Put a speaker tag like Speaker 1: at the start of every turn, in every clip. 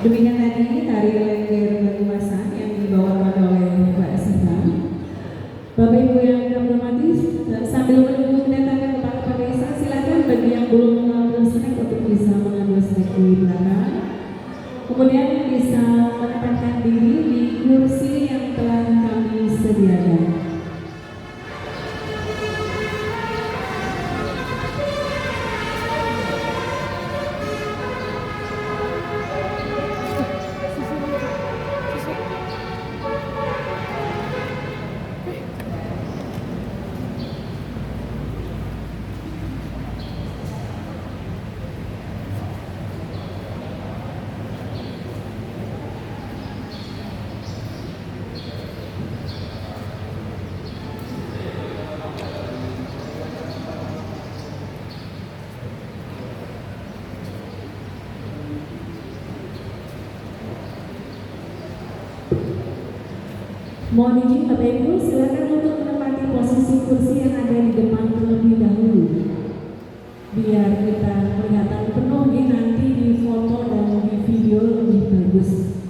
Speaker 1: Demikian tadi tari Lengger Batumasan yang dibawakan oleh Mbak Sita. Bapak Ibu yang kami hormati, sambil menunggu kedatangan Kepala Desa, silakan bagi yang belum mengambil snack untuk bisa mengambil snack di belakang. Kemudian bisa menempatkan diri di kursi yang telah kami sediakan. Mohon izin Bapak Ibu, silakan untuk menempati posisi kursi yang ada di depan terlebih dahulu, biar kita kelihatan penuh nanti di foto dan di video lebih bagus.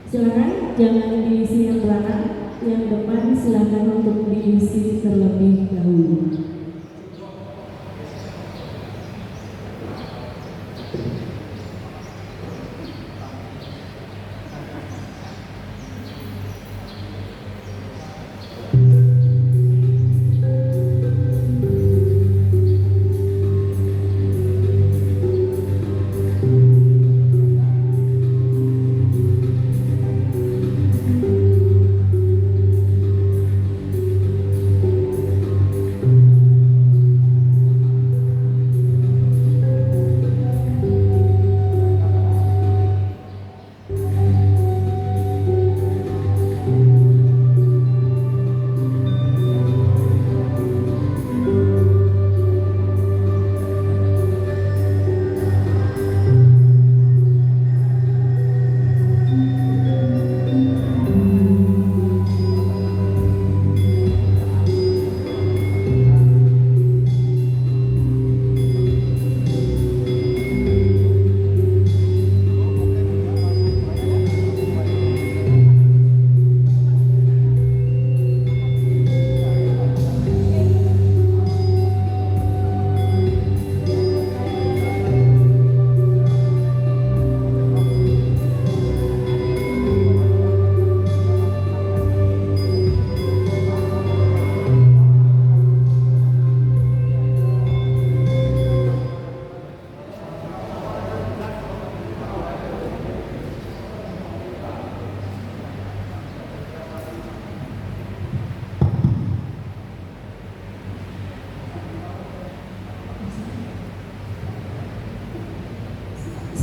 Speaker 1: Silakan jangan diisi yang belakang, yang depan silakan untuk diisi terlebih dahulu.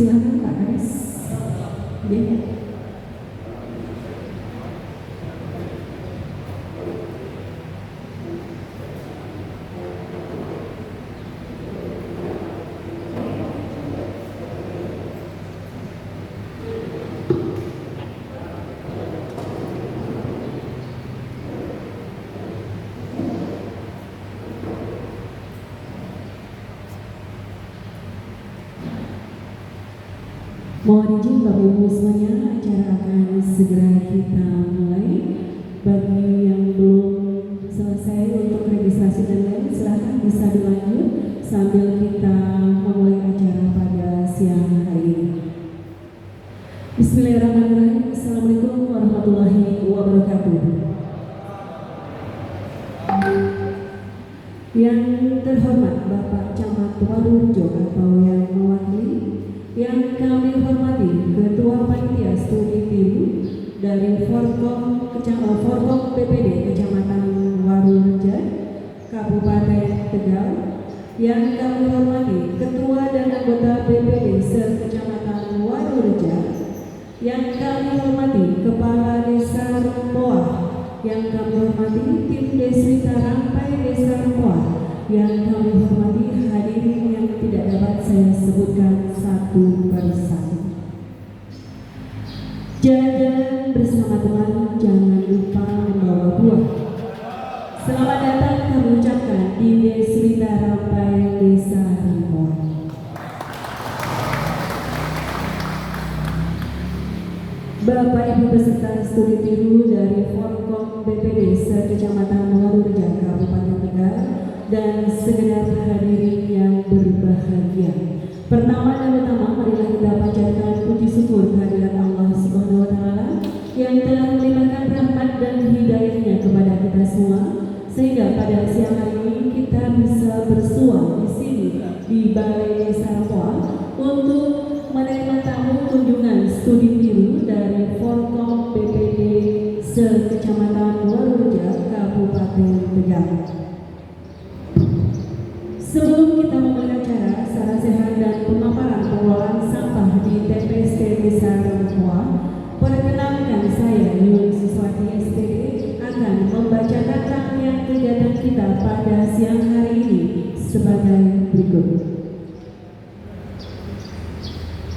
Speaker 1: Silakan Pak Kades. Ya. Mohon izin Bapak Ibu semuanya, acara akan segera kita mulai. Bagi yang belum selesai untuk registrasi dan lain, silahkan bisa dilanjut sambil kita memulai acara pada siang hari ini. Bismillahirrahmanirrahim. Assalamualaikum warahmatullahi wabarakatuh. Yang terhormat Bapak Camat Warurejo atau yang mewakili, yang kami hormati Ketua Panitia Studi Tiru dari Forkom BPD Kecamatan Warurejo, Kabupaten Tegal, yang kami hormati Ketua dan anggota BPD se-Kecamatan Warurejo, yang kami hormati Kepala Desa Rempoah, yang kami hormati tim Deswita Rampai Desa Rempoah, yang kami hormati hadirin yang tidak dapat saya sebutkan satu persatu. Jalan-jalan bersama teman, jangan lupa membawa buah. Selamat datang kami ucapkan di Deswita Rampai Desa Rempoah. Bapak Ibu peserta studi tiru dari Forkom BPD se-Kecamatan Warurejo, Kabupaten Tegal, dan segenap hadirin yang berbahagia. Pertama dan utama, marilah kita panjatkan puji syukur kehadirat Allah Subhanahu wa Ta'ala yang telah melimpahkan rahmat dan hidayahnya kepada kita semua, sehingga pada siang hari ini kita bisa bersua di sini di Balai Desa Rempoah untuk menerima tamu kunjungan studi tiru dari Forkom BPD se-Kecamatan Warurejo, Kabupaten Tegal. Sebelum kita memulai acara secara sehat dan pemaparan pengelolaan sampah di TPST Desa Rempoah, perkenalkan saya Yuli Suswati SPD akan membacakan rangkaian kegiatan kita pada siang hari ini sebagai berikut.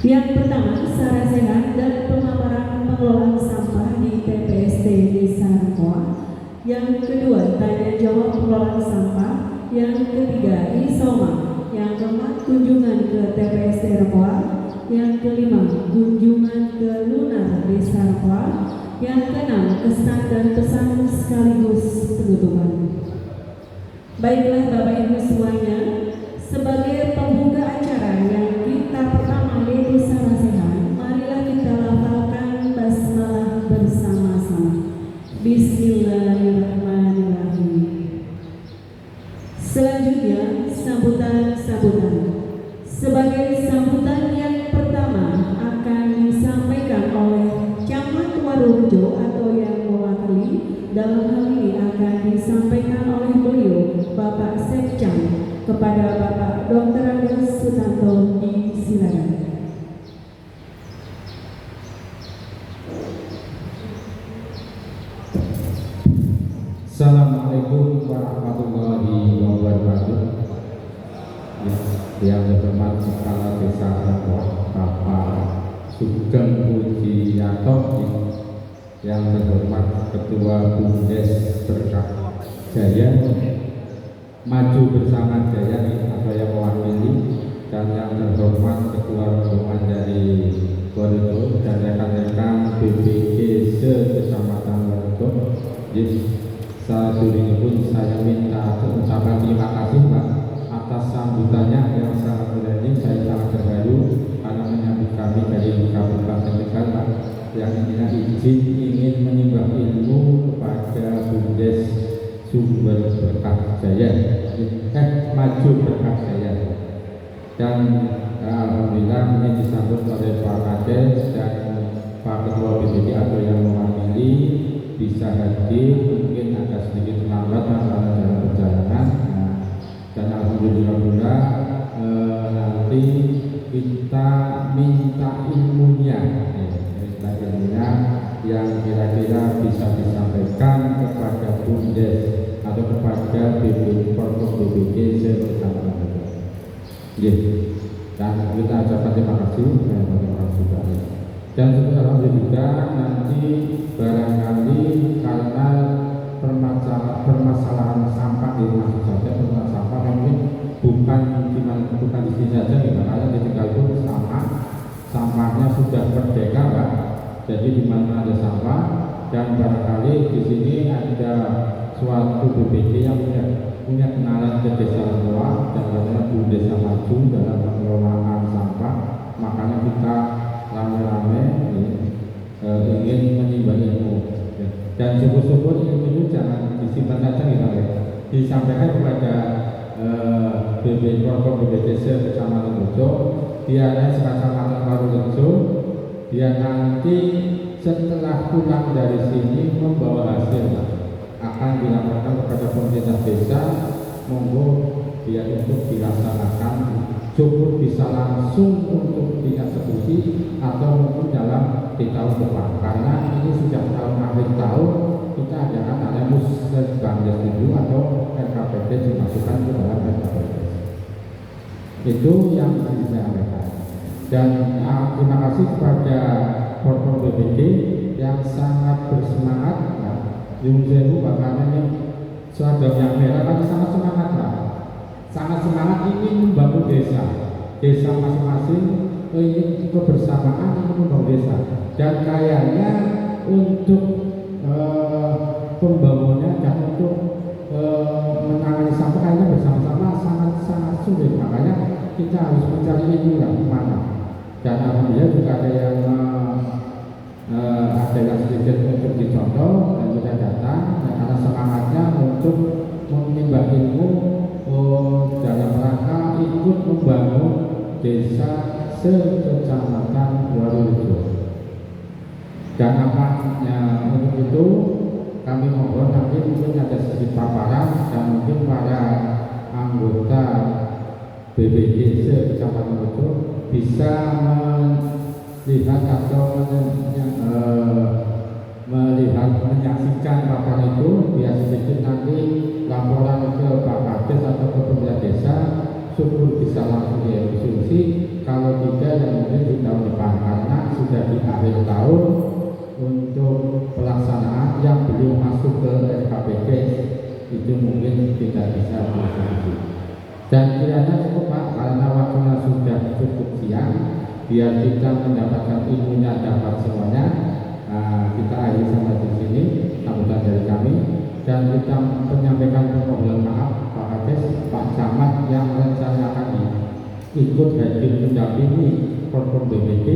Speaker 1: Yang pertama, secara sehat dan pemaparan pengelolaan sampah di TPST Desa Rempoah. Yang kedua, tanya jawab pengelolaan sampah. Yang ketiga, isoma. Yang keempat, kunjungan ke TPST Rempoah. Yang kelima, kunjungan ke Lunar Desa Rempoah. Yang keenam, kesan dan pesan sekaligus penutupan. Baiklah Bapak Ibu semuanya, sebagai pembuka acara yang kita pertama yaitu salah-sehat, marilah kita lafalkan basmalah bersama-sama. Bismillahirrahmanirrahim. Selanjutnya, sambutan-sambutan. Sebagai sambutan yang pertama akan disampaikan oleh Camat Warurejo atau yang mewakili. Dalam hal ini akan disampaikan oleh beliau, Bapak Sekcam, kepada Bapak Dr. Andes Sutanto. Disilakan.
Speaker 2: Assalamualaikum warahmatullahi wabarakatuh. Yang terhormat Kepala Desa Rempoah Bapak Sugeng Pujiyanto, yang terhormat Ketua Bumdes Berkah Jaya, Maju Bersama Jaya atau yang mewakili, dan yang terhormat Ketua Rombongan dari Warurejo dan rekan-rekan BPD se-Kecamatan Warurejo. Sadurungipun saya minta ucapan terima kasih Pak atas sambutannya yang sangat mulia ini. Saya sangat terharu karena menyambut kami dari Kabupaten Tegal Pak, yang izin ingin menimba ilmu kepada Bumdes Sumber Berkah Jaya, Maju Berkah Jaya. Dan alhamdulillah ini disambut oleh Pak Kades dan Pak Ketua BPD atau yang mewakili bisa hadir, mungkin agak sedikit terlambat karena dalam perjalanan. Dan alhamdulillah nanti kita minta kira-kira bisa disampaikan kepada Bumdes atau kepada Forkom BPD Kecamatan Tegal. Dan kita ucapkan terima kasih kepada orang juga. Dan alhamdulillah nanti barangkali karena permasalahan sampah di rumah saja, permasalahan sampah mungkin bukan di sini saja, karena di Tegal itu sampahnya sudah merdeka, Pak. Jadi di mana ada sampah dan barangkali di sini ada suatu BPD yang punya kenalan ke desa Lemua dan katanya Bu Desa Maju dalam pengelolaan sampah, makanya kita rame-rame ingin menimba ilmu. Dan syukur-syukur ilmu itu jangan disimpan saja disampaikan kepada BPD Forkom BPDC Kecamatan Bojo, biarnya Kecamatan Warurejo, biar nanti setelah pulang dari sini membawa hasil akan dilaporkan kepada pemerintah desa, monggo biar untuk dilaksanakan, cukup bisa langsung untuk dieksekusi atau mungkin dalam di tahun depan, karena ini sudah tahun akhir tahun, kita adakan ada musbangdes dulu atau RKPD dimasukkan ke dalam RKPD. Itu yang saya sampaikan. Dan terima kasih kepada Forkom BPD yang sangat bersemangat. Yung Sewu bahkan ini seragam yang merah kan sangat semangat lah, sangat semangat ingin membangun desa masing-masing, ingin kebersamaan ingin membangun desa. Dan kayaknya untuk pembangunannya dan untuk menangani sampah kayaknya bersama-sama sangat sulit, makanya kita harus mencari ini lah mana. Dan alhamdulillah juga ada yang sedikit untuk dicontoh dan kita datang dan karena semangatnya untuk menimba ilmu dalam rangka ikut membangun desa sekecamatan Warurejo. Dan apanya untuk itu kami mohon nanti mungkin ada sedikit paparan dan mungkin para anggota BPD Kecamatan Warurejo bisa melihat atau menyaksikan paparan itu, biar sedikit nanti laporan ke Pak Kades atau ke pemerintah desa, syukur bisa langsung dieksekusi, kalau tidak yang mungkin di tahun depan, karena sudah di akhir tahun untuk pelaksanaan yang belum masuk ke RKPD itu mungkin tidak bisa dieksekusi. Dan kiranya cukup Pak, karena waktunya sudah cukup siang, biar kita mendapatkan ilmunya dapat semuanya. Kita akhiri sampai di sini sambutan dari kami, dan kita menyampaikan permohonan maaf Pak Kades, Pak Camat yang rencananya akan ikut hadir mendampingi Forkom BPD,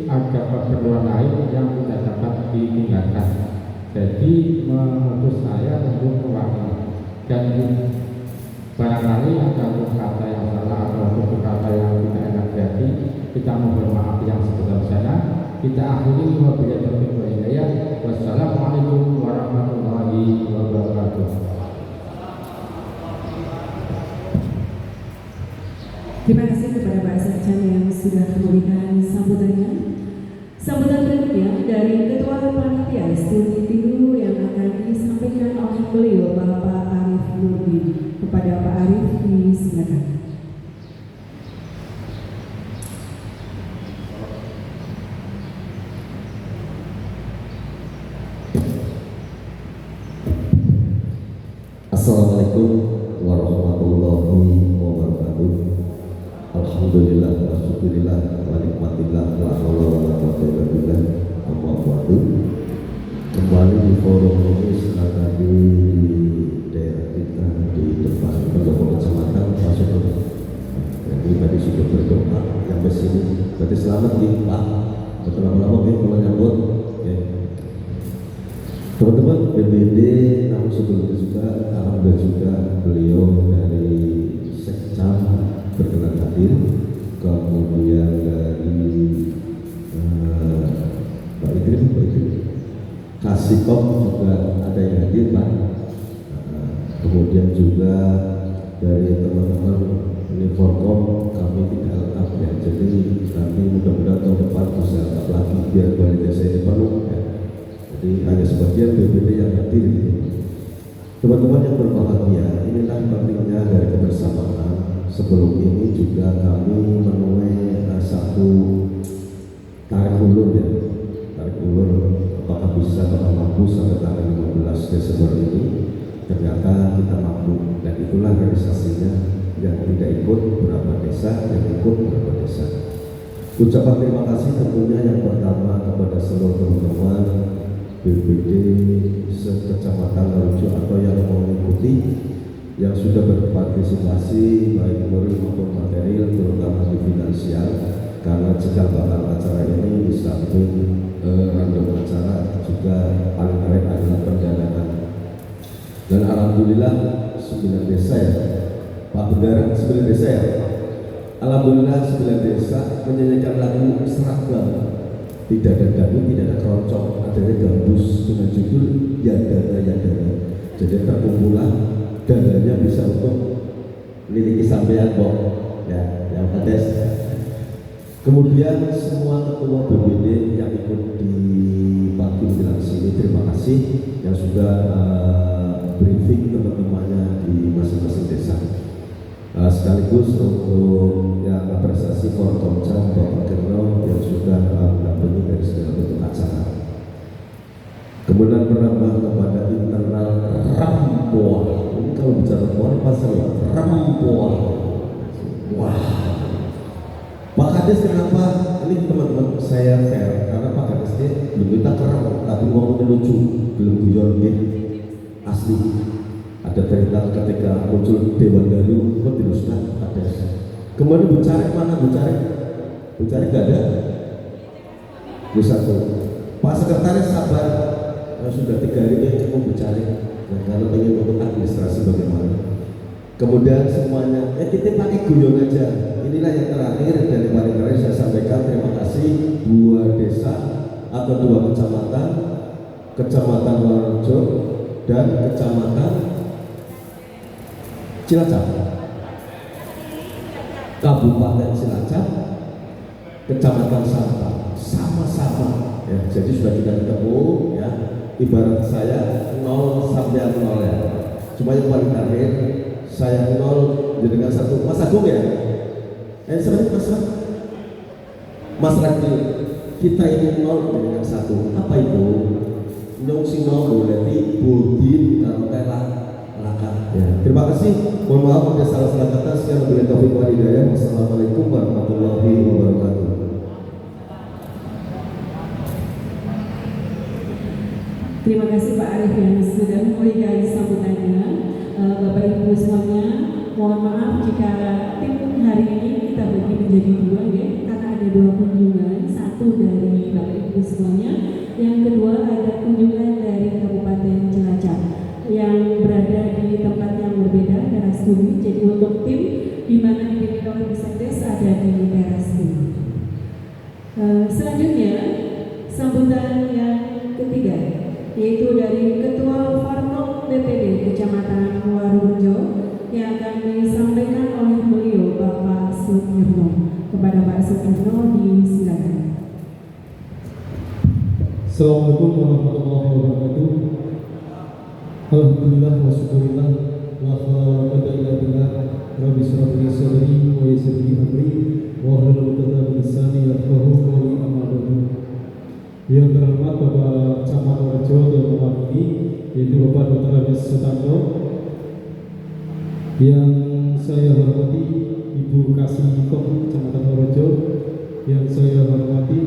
Speaker 2: ada keperluan lain yang tidak dapat ditinggalkan. Jadi menurut saya untuk mewakili, dan barangkali ada kata yang salah atau kata yang tidak enak hati, kita mohon maaf yang sebesar-besarnya. Kita akhiri wabillahi taufiq wal hidayah. Wassalamualaikum warahmatullahi wabarakatuh.
Speaker 1: Terima kasih kepada Pak Sekjen yang sudah memberikan sambutannya. Sambutan berikutnya dari Ketua Panitia Studi Pilu yang akan disampaikan oleh beliau Bapak Arif Nurdin. Kepada Pak Arif disilakan.
Speaker 3: Assalamualaikum warahmatullahi wabarakatuh. Alhamdulillah wa syukurillah wa nikmatillah wa haula wa la quwwata illa billah. Amma ba'du. Kembali di forum ini sedang di daerah kita di depan pendopo kecamatan Pasuruan. Jadi tadi sudah berdoa yang bersini. Berarti selamat nih Pak. Betul lama-lama nih kalau nyambut. Teman-teman BPD, namun sebelumnya juga alhamdulillah juga beliau dari Sekcam berkenan hadir, kemudian dari Pak Idris Kasihkop juga ada yang hadir Pak, kemudian juga dari teman-teman ini Forkom kami tidak lengkap ya, jadi nanti mudah-mudahan tahun depan bisa lengkap lagi biar kualitasnya penuh ya. Jadi Jadi hanya sebagian BPD yang hadir. Teman-teman yang berbahagia, inilah pentingnya dari kebersamaan. Sebelum ini juga kami menuai satu tarik ulur ya, tarik ulur apakah bisa atau mampu sampai tanggal 15 Desember ini. Ternyata kita mampu, dan itulah realisasinya. Yang tidak ikut beberapa desa, yang ikut beberapa desa. Ucapan terima kasih tentunya yang pertama kepada seluruh teman-teman BPD sekecamatan Warujo atau yang mengikuti, yang sudah berpartisipasi baik moral maupun material, terutama di finansial, karena cikal bakal acara ini di samping random acara juga paling keren adalah pendanaan. Dan alhamdulillah 9 desa ya Pak Bendara, 9 desa ya. Alhamdulillah 9 desa menyanyikan lagu seragam. Tidak ada gaduh, tidak ada keroncong, adanya gambus dengan judul Yadana Yadana. Jadi terkumpullah dananya bisa untuk miliki sampean kok ya, yang pedes. Kemudian semua ketua BPD yang ikut di pagi bilang sini terima kasih yang sudah briefing teman-temannya di masing-masing desa. Sekaligus untuk yang apresiasi Forkomca Bapak Kerno yang sudah mendampingi dari segala bentuk acara. Kemudian menambah kepada internal Rampoa. Ini kalau bicara Rampoa pasal Rampoa. Wah, Pak Kades kenapa? Ini teman-teman saya fair karena Pak Kades dia belum minta kerang, tapi ngomongnya lucu, belum guyon asli. Ada cerita ketika muncul Dewan Daru, kok teruskan ada. Kemudian Bu Carik mana Bu Carik? Bu Carik nggak ada. Bu satu. Pak Sekretaris sabar, sudah 3 hari ini cukup Bu Carik. Nah, kalau pengen untuk administrasi bagaimana? Kemudian semuanya, kita pakai guyon aja. Inilah yang terakhir dari paling keren saya sampaikan terima kasih 2 desa atau 2 kecamatan, Kecamatan Warujo dan Kecamatan Cilacap, Kabupaten Cilacap, Kecamatan Sampang, sama-sama ya. Jadi sudah kita ketemu ya. Ibarat saya 0 sampai 0 ya. Cuma yang paling terakhir saya 0 dengan 1. Mas Agung ya? Sebenarnya Mas Raki, kita ini 0 dengan 1. Apa itu? Nyong si 0 boleh di Budin kalau telah. Ya. Terima kasih. Mohon maaf ada salah-salah kata. Sekian wabillahi taufiq wal hidayah. Wassalamualaikum warahmatullahi wabarakatuh.
Speaker 1: Terima kasih Pak Arif yang sudah memberikan sambutannya. Bapak Ibu semuanya, mohon maaf jika tim hari ini kita bagi menjadi 2 ya, karena ada 2 kunjungan, 1 dari Bapak Ibu semuanya, yang kedua ada kunjungan dari Kabupaten Cilacap yang berada di tempat yang berbeda, teras bumi. Jadi untuk tim di mana dipimpin oleh Bu Sekdes ada di teras bumi. Selanjutnya sambutan yang ketiga yaitu dari Ketua Forkom BPD Kecamatan Warujo yang akan disampaikan oleh beliau Bapak Sutirno. Kepada Pak Sutirno disilakan.
Speaker 4: Assalamualaikum warahmatullahi wabarakatuh. Alhamdulillah wa syukurillah wa quwwata illa billah. Rabbi shrah li sadri wa yassir li amri wa hlul 'uqdatam min lisani yafqahu qawli. Amma ba'du. Yang terhormat Bapak Camat Warujo yang mewakili yaitu Bapak Dr. Agus Sutanto, yang saya hormati Ibu Kasih Kom Kecamatan Warujo, yang saya hormati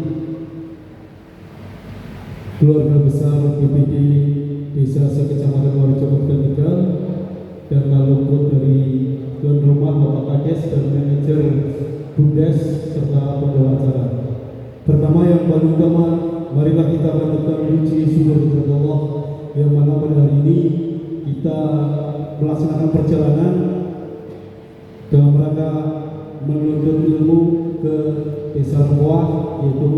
Speaker 4: keluarga besar BPD Desa Sekecamatan Warujo Kabupaten Tegal, dan lalu dari tuan rumah Bapak Kades dan manajer BUMDes serta pembawa acara. Pertama yang paling utama, marilah kita melanjutkan puji syukur kepada Allah yang mana pada hari ini kita melaksanakan perjalanan dalam rangka menuntut ilmu ke Desa Rempoa, yaitu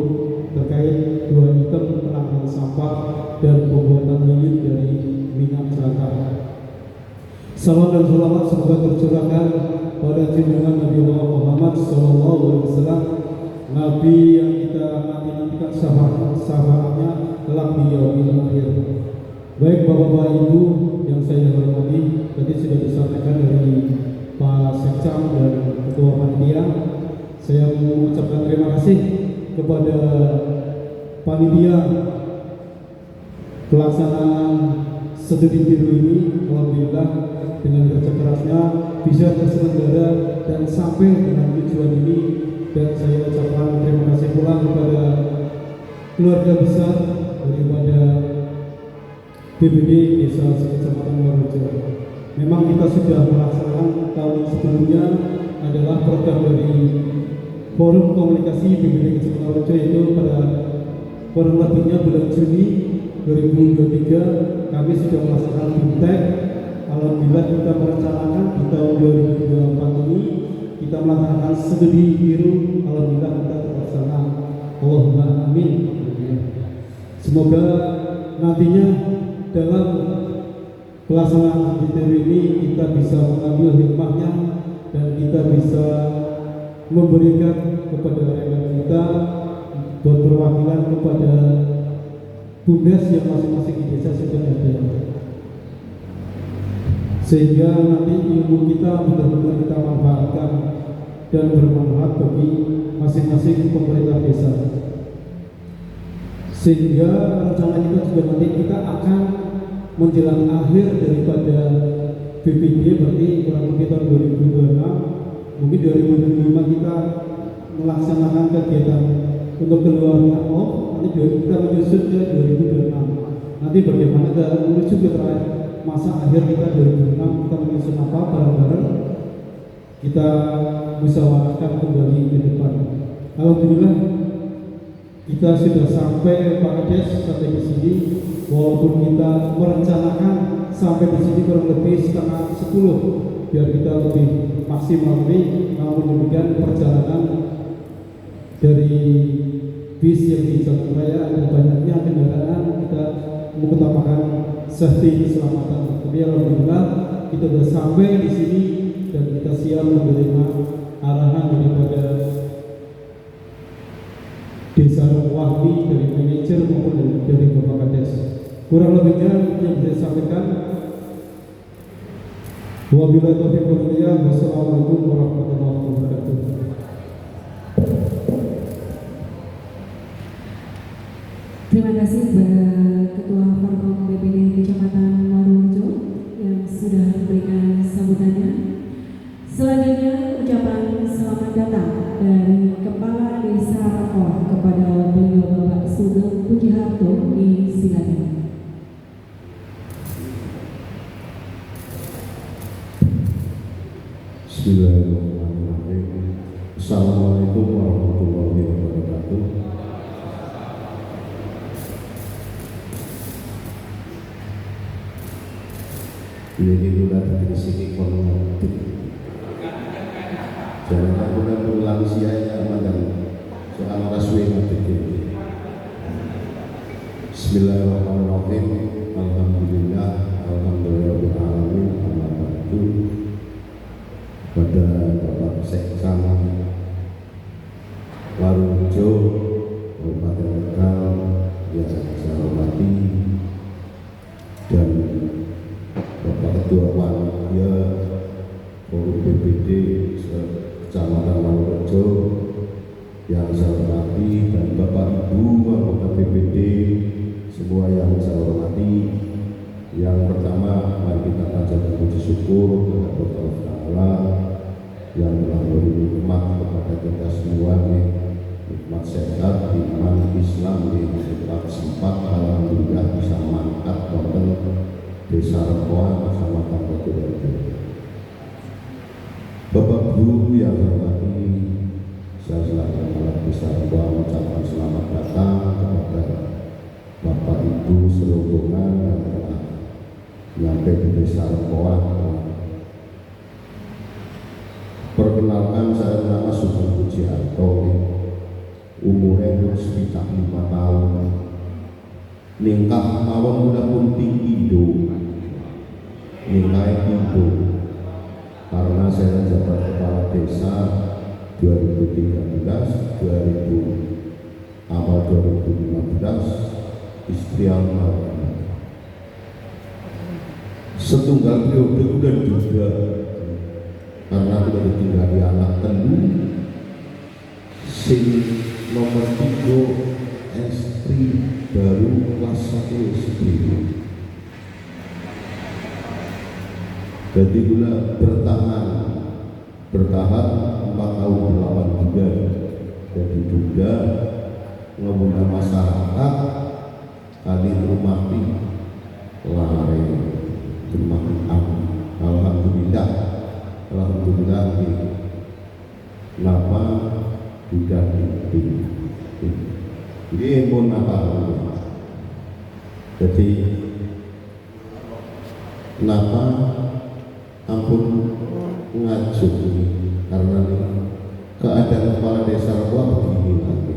Speaker 4: terkait 2 item penanganan sampah dan pembuatan lilin dari minyak celaka. Salam dan selamat semoga tercurahkan pada junjungan Nabi Muhammad SAW Nabi yang kita nanti-nantikan syafaatnya kelak di yaumil akhir. Baik Bapak-bapak Ibu yang saya hormati, tadi sudah disampaikan dari Pak Sekcam dan Ketua Panitia. Saya mengucapkan terima kasih kepada panitia pelaksanaan studi biru ini. Alhamdulillah dengan kerja kerasnya bisa terselenggara dan sampai dengan tujuan ini, dan saya ucapkan terima kasih pula kepada keluarga besar daripada BPD Desa Sekecamatan Warorejo. Memang kita sudah melaksanakan tahun sebelumnya adalah program dari Forum Komunikasi BPD Kecamatan Warorejo, yaitu pada kurang lebihnya bulan Juni 2023 kami sudah melaksanakan BIMTEK. Alhamdulillah kita merencanakan di tahun 2024 ini kita melaksanakan studi biru. Alhamdulillah kita terlaksana. Allahumma amin. Semoga nantinya dalam pelaksanaan studi biru ini kita bisa mengambil hikmahnya dan kita bisa memberikan kepada rekan kita buat perwakilan kepada BUMDes yang masing-masing di desa sudah ada, sehingga nanti ilmu kita benar-benar kita manfaatkan dan bermanfaat bagi masing-masing pemerintah desa. Sehingga rencana kita juga nanti kita akan menjelang akhir daripada BPD, berarti kurang lebih tahun 2026, mungkin 2025 kita melaksanakan kegiatan untuk keluarnya nanti kita menyusun ke 2026. Nanti bagaimana menuju ke terakhir masa akhir kita 2006 kita menyusun apa bareng-bareng kita musyawarahkan kembali ke depan. Alhamdulillah kita sudah sampai Pak Kades sampai di sini, walaupun kita merencanakan sampai di sini kurang lebih setengah 10 biar kita lebih maksimal ini, namun demikian perjalanan dari bis yang di jalan raya ada banyaknya kendaraan, kita mengutamakan safety keselamatan. Tapi alhamdulillah kita sudah sampai di sini dan kita siap menerima arahan daripada Desa Wahdi, dari manajer maupun dari Bapak Kades. Kurang lebihnya yang bisa sampaikan. Wabillahi taufiq wal hidayah. Wassalamualaikum warahmatullahi wabarakatuh.
Speaker 1: Terima kasih kepada Ketua Forkom BPD Kecamatan Warorejo yang sudah memberikan sambutannya. Selanjutnya ucapan selamat datang dari Kepala Desa Rakoa kepada beliau Bapak Sugeng Pujiharto di silakan.
Speaker 3: Bismillahirrahmanirrahim. Assalamualaikum warahmatullahi wabarakatuh. Ini udah dari sini konotip. Jangan aku kan berulang siaya madam soal raswi nanti. Bismillahirrahmanirrahim. Alhamdulillah, alhamdulillahirobbilalamin. Alhamdulillah pada Bapak Sekcam Warorejo Kabupaten Tegal yang saya hormati, dan Bapak Ketua Panitia Forum BPD Kecamatan Warorejo yang saya hormati, dan Bapak Ibu anggota BPD semua yang saya hormati. Yang pertama, mari kita panjatkan puji syukur kepada Allah Ta'ala yang telah memberi nikmat kepada kita semua, nikmat sehat, iman, Islam, nikmat sempat. Alhamdulillah bisa mangkat wonten Desa Rakoa Kecamatan Warorejo. Bapak Ibu yang saya hormati, saya selaku kepala Desa Rakoa mengucapkan selamat datang kepada Bapak Ibu serombongan yang telah nyampe di Desa Rakoa. Perkenalkan, saya nama Sugeng Pujiharto, umurnya sekitar 5 tahun. Ningkah mawon udah pun tinggi do, ningkai tinggi. Karena saya jabat kepala desa 2013, awal 2015 istri almarhum. Setunggal periode udah juga karena sudah ditinggali anak telu sing nomor 3 istri baru kelas 1 SD. Jadi gula bertahan 4 tahun 8 bulan. Jadi juga ngomongin masyarakat kali rumah lari rumah alhamdulillah kenapa sudah ini pun apa jadi kenapa ampun ngajuk karena keadaan kepala desa Rawa begini lagi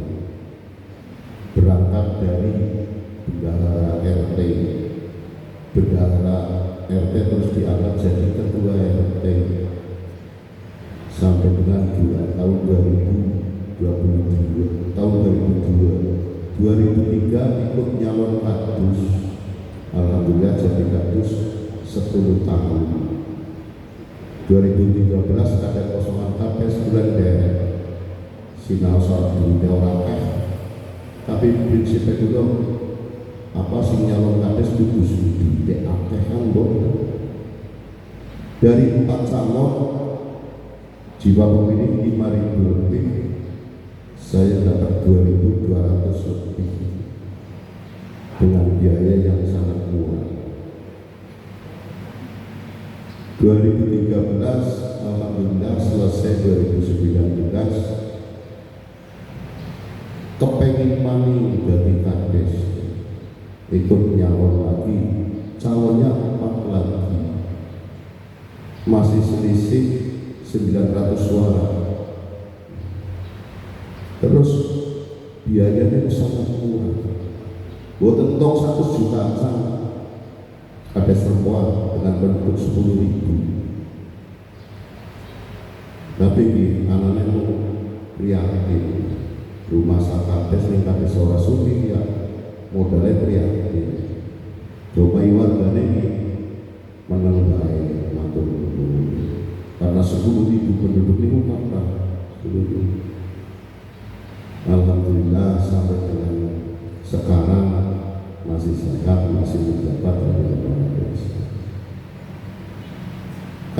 Speaker 3: berangkat dari bendahara RT terus diangkat jadi ketua RT sampai dengan tahun 2002 2003 ikut nyalon kadus, alhamdulillah jadi kadus 10 tahun. 2013 ada kosongan KPS bulan daerah sinau soal dunia orang tapi prinsipnya dulu apa sih nyalon kades kudus di akeh kan dari 4 calon jiwa pemilih 5.000 lebih saya dapat 2.200 lebih dengan biaya yang sangat murah. 2013 alhamdulillah selesai 2019 kepengen mani dari kades ikut nyalon lagi calonnya 4 lagi masih selisih 900 suara terus biayanya sangat murah buat tentang 1 juta ada semua dengan bentuk 10.000 tapi anaknya mau prihatin rumah sakades yang kades ora suwi ya modalnya prihatin coba warganya ini menang baik matur karena 10.000 penduduk ini kata 10.000 alhamdulillah sampai dengan sekarang masih sehat, masih menjabat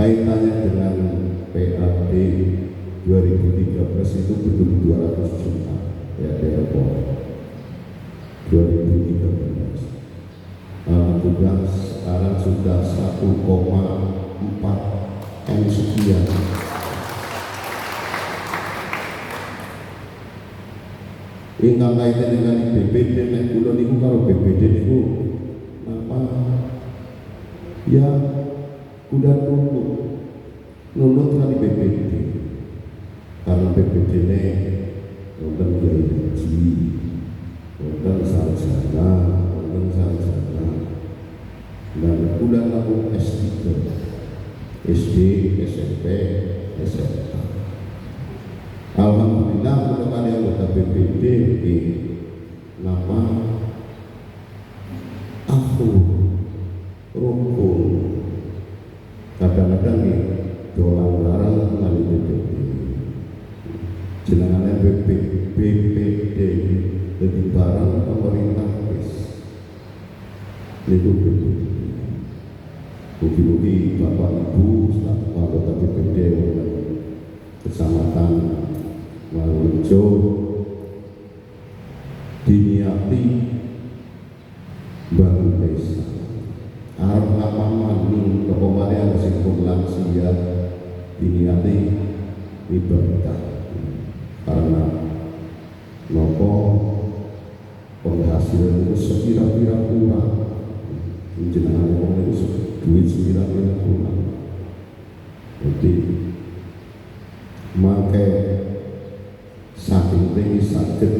Speaker 3: kaitannya dengan PAD 2013 itu belum 200 juta ya Depok 2013 alhamdulillah sekarang sudah 1,4 M sekian ingkang kaitan dengan BPD nek kula niku karo BPD niku apa ya udah nunut kali BPD karena BPD ini wonten biaya haji wonten sarjana dan udah laku S3 SD, SMP, SMA alhamdulillah kalau kali anggota BPD di nama aku rukun kadang-kadang nih dolang larang kali BPD jenengannya BPD jadi barang pemerintah itu bukti-bukti Bapak Ibu selaku anggota BPD Kecamatan Walujo diniati bangun desa arep apa mani kepomane ana sing lansia diniati ibadah karena nopo penghasilan itu sekira-kira kurang jenengan wong itu duit sekira-kira kurang jadi makai saking tinggi sakit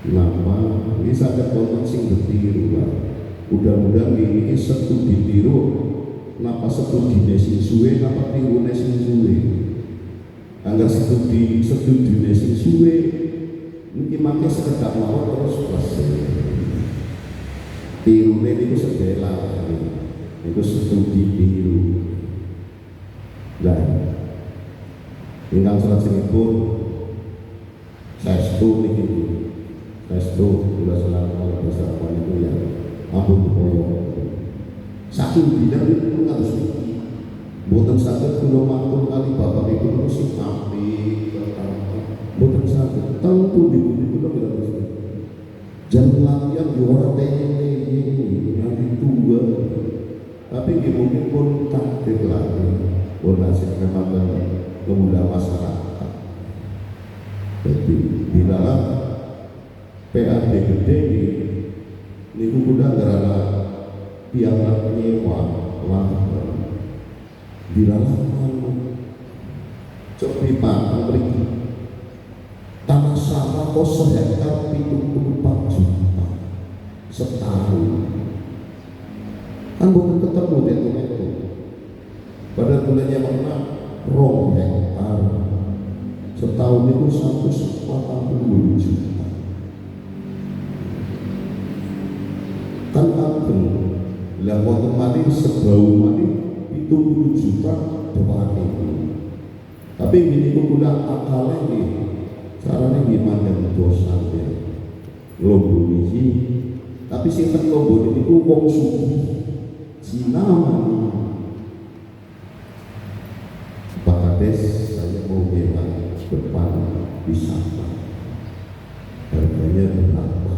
Speaker 3: nama ini sakit konten sing ditiru lah mudah-mudahan ini setu ditiru napa setu dine sing suwe napa tirune sing suwe anggar studi sing suwe iki mangke sekedap mawon terus selesai. Tirune niku sedela niku studi biru. Lah ingkang salajengipun saestu niki saestu kula selama besar niku ya ampun koyo saking bidang niku ngantos niki mboten saged kula matur kali bapak ibu niku sing apik mboten saged teng pundi kula ngantos jam latihan yo ora tene nanti tunggu tapi nggih mungkin pun takdir lagi pun nasib kemampuan pemuda masyarakat. Jadi di dalam PAD gede ini kuda karena piala nyewa di dalam cobi pabrik tanah sawah kosong hektar 74 juta setahun kan bukan ketemu itu pada bulannya mana rong hektar setahun itu 140 juta kan ageng lah waktu mati sebau mati 70 juta depan itu tapi gini itu udah akalnya nih caranya gimana bosan ya lobo ini tapi simpen lobo ini itu wong suku Cina Pak Kades saya mau bilang depan wisata harganya berapa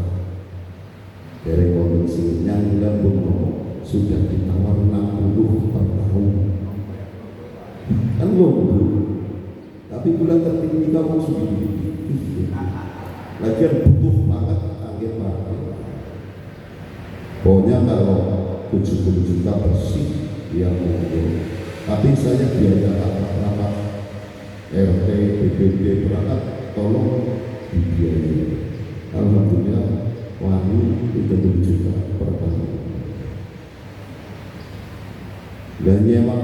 Speaker 3: dari kondisi yang lembut sudah ditawar 60 per tahun kan lobo tapi bulan tertinggi kamu sudah lagian butuh banget kaget banget pokoknya kalau 70 juta bersih yang mungkin tapi saya biaya rapat RT, BPD perangkat tolong dibiayai alhamdulillah wani 30 juta per tahun dan nyewa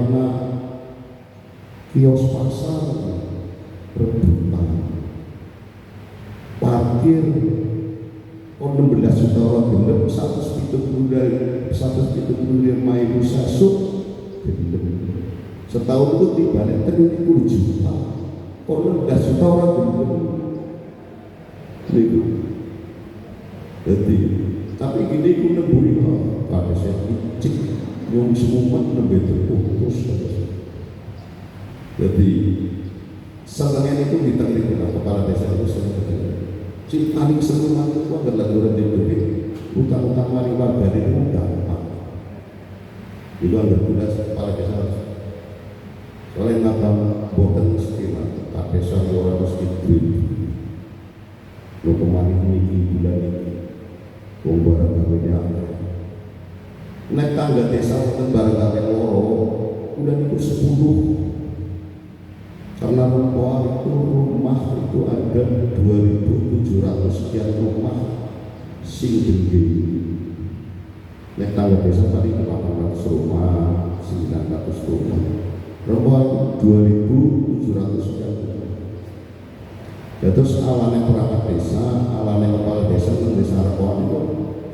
Speaker 3: kios pasar rebutan parkir 16 juta orang gendem 175 sasuk gendem setahun itu dibalik 30 juta 16 juta orang gendem itu jadi tapi gini aku nemburi pada saya cik yang semua lebih terputus jadi senangnya itu diterima kepala desa itu senang cik paling senang itu adalah orang DPD utang-utang mari warga itu gampang itu adalah tugas kepala desa soalnya ngabang boten sekilas kepala desa orang mesti duit lo kemarin ini bulan ini barang kawinnya naik tangga desa dan barang kawin loro udah itu 10 karena rumah itu ada 2.700 sekian rumah sing gede naik tangga desa tadi 800 rumah 900 rumah rumah itu 2.700 sekian rumah ya terus awalnya perangkat desa awalnya kepala desa dan desa Rakuan itu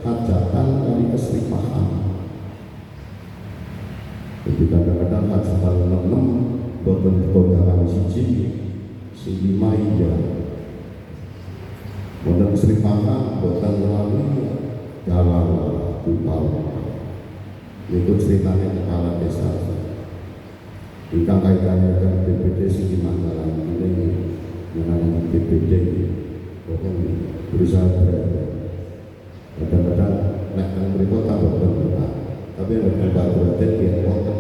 Speaker 3: hajatan dari keseripahan jadi kadang-kadang hajatan 6 boten kondangan siji sing 5 iya boten keseripahan boten lalu dalam kupal itu ceritanya kepala desa ingkang kaitannya dengan DPD sing dimanggalan ini mengenai DPD pokoknya berusaha berada kadang-kadang naik dengan berikut tambah berbeda tapi yang berada di kota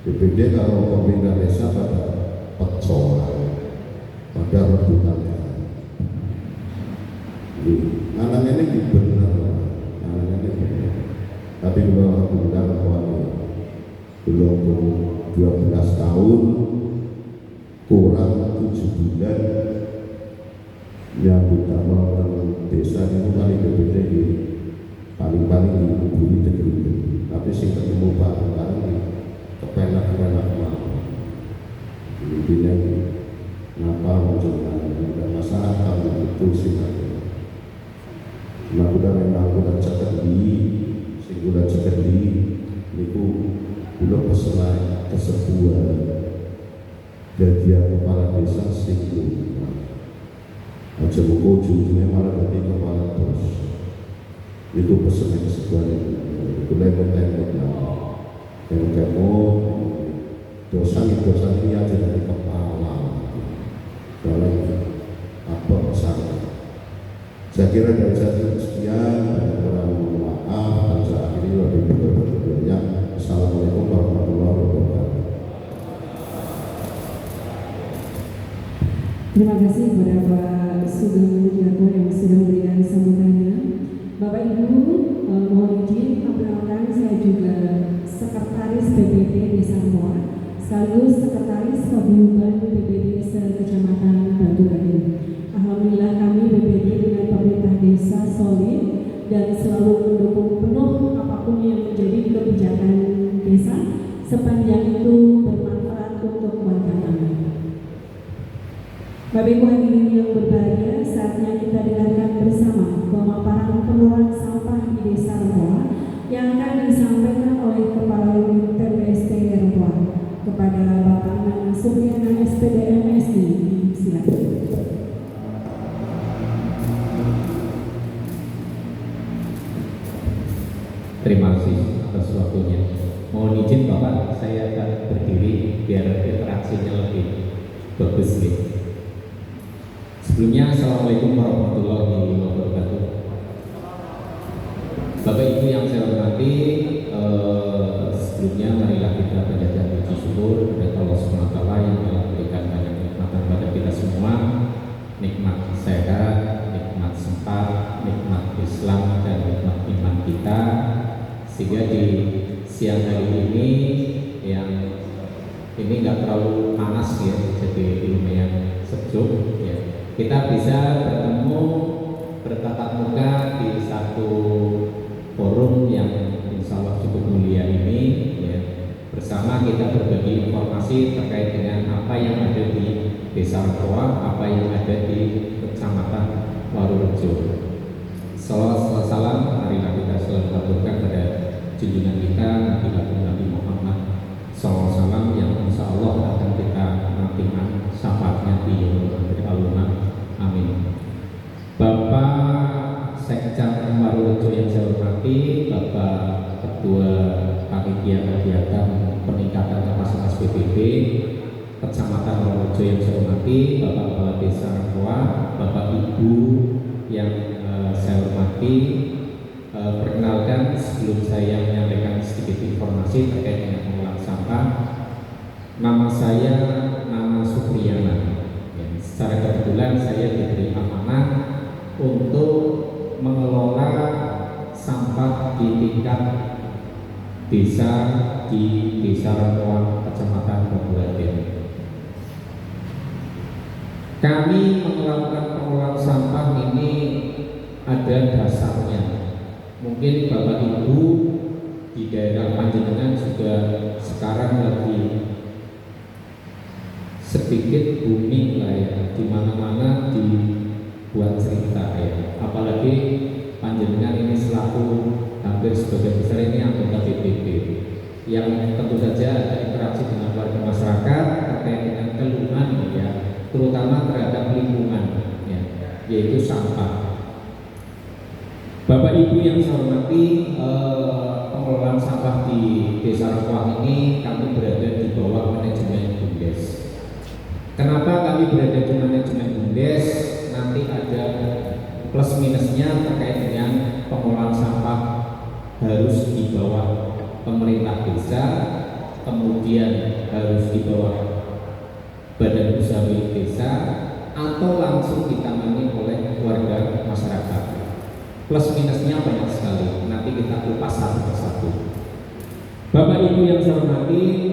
Speaker 3: DPD kalau pemerintah desa pada pecoran pada rebutan anaknya ini benar anaknya ini benar tapi kalau pemerintah belum 12 tahun kurang 7 bulan yang utama desa itu kali DPD paling-paling dihubungi tegel tapi sing ketemu bareng-bareng kepenak mau intinya kula memang kula cekeli, sing kula cekeli niku kula pesenai kesepuan dadi kepala desa sing aja buku ujungnya malah dadi kepala bos. Itu pesenai kesepuan itu lemot-lemot lah, lemot dosa ini aja dari kepala dalam apa pesan. Saya kira dari saya sekian, banyak orang mohon maaf dan saya akhiri lebih banyak. Assalamualaikum warahmatullahi wabarakatuh.
Speaker 1: Terima kasih kepada Pak Sugeng Jatwa yang sudah memberikan sambutannya. Bapak Ibu, mohon izin perkenalkan saya juga Sekretaris BPD Desa Rempoa, sekaligus Sekretaris Paguyuban BPD Kecamatan Batu Raden. Alhamdulillah kami BPD dengan pemerintah desa solid dan selalu mendukung penuh apapun yang menjadi kebijakan desa sepanjang itu bermanfaat untuk warga kami. Bapak Ibu hadirin yang berbahagia, saatnya kita dengarkan bersama pemaparan pengelolaan sampah di Desa Rempoa yang akan disampaikan oleh Kepala Unit TPST Rempoa kepada Bapak Nana Suryana SPDM MSI. Silakan.
Speaker 2: Terima kasih atas waktunya. Mohon izin Bapak, saya akan berdiri biar interaksinya lebih bagus nih. Sebelumnya, Assalamualaikum warahmatullahi wabarakatuh. Bapak Ibu yang saya hormati, sebelumnya marilah kita panjatkan puji syukur kepada Allah SWT yang telah memberikan banyak nikmatan pada kita semua, nikmat sehat, nikmat sempat, nikmat Islam dan nikmat iman kita, sehingga di siang hari ini yang ini nggak terlalu panas ya, jadi lumayan sejuk ya. Kita bisa bertemu bertatap muka di satu forum yang insya Allah cukup mulia ini ya. Bersama kita berbagi informasi terkait dengan apa yang ada di Desa Rempoa, apa yang ada di Kecamatan Warurejo. Salam, marilah kita selalu aturkan pada junjungan kita Nabi Muhammad SAW yang insya Allah akan kita nantikan syafaatnya di Yaumul Akhir. Amin. Bapak Sekcam Warurejo yang saya hormati, Bapak Ketua Panitia Kegiatan Peningkatan Kapasitas BPD Kecamatan Warurejo yang saya hormati, Bapak Kepala Desa Rempoa, Bapak Ibu yang saya hormati, perkenalkan sebelum saya menyampaikan sedikit informasi terkait dengan pengelolaan sampah, nama saya Nana Supriyana. Secara kebetulan saya diberi amanah untuk mengelola sampah di tingkat desa di Desa Rempoa, Kecamatan Batu Raden. Kami melakukan pengelolaan sampah ini ada dasarnya. Mungkin Bapak Ibu di daerah Panjenengan juga sekarang lagi sedikit booming lah ya, di mana-mana dibuat cerita ya. Apalagi Panjenengan ini selaku hampir sebagian besar ini anggota BPD yang tentu saja ada interaksi dengan warga masyarakat terkait dengan keluhan ya, terutama terhadap lingkungan ya, yaitu sampah. Bapak Ibu yang saya hormati, pengelolaan sampah di Desa Rempoa ini kami berada di bawah manajemen BUMDes. Kenapa kami berada di manajemen BUMDes? Nanti ada plus minusnya terkait dengan pengelolaan sampah harus di bawah pemerintah desa, kemudian harus di bawah badan usaha milik desa, atau langsung ditangani oleh warga masyarakat. Plus minusnya banyak sekali, nanti kita kupas satu persatu. Bapak Ibu yang saya hormati,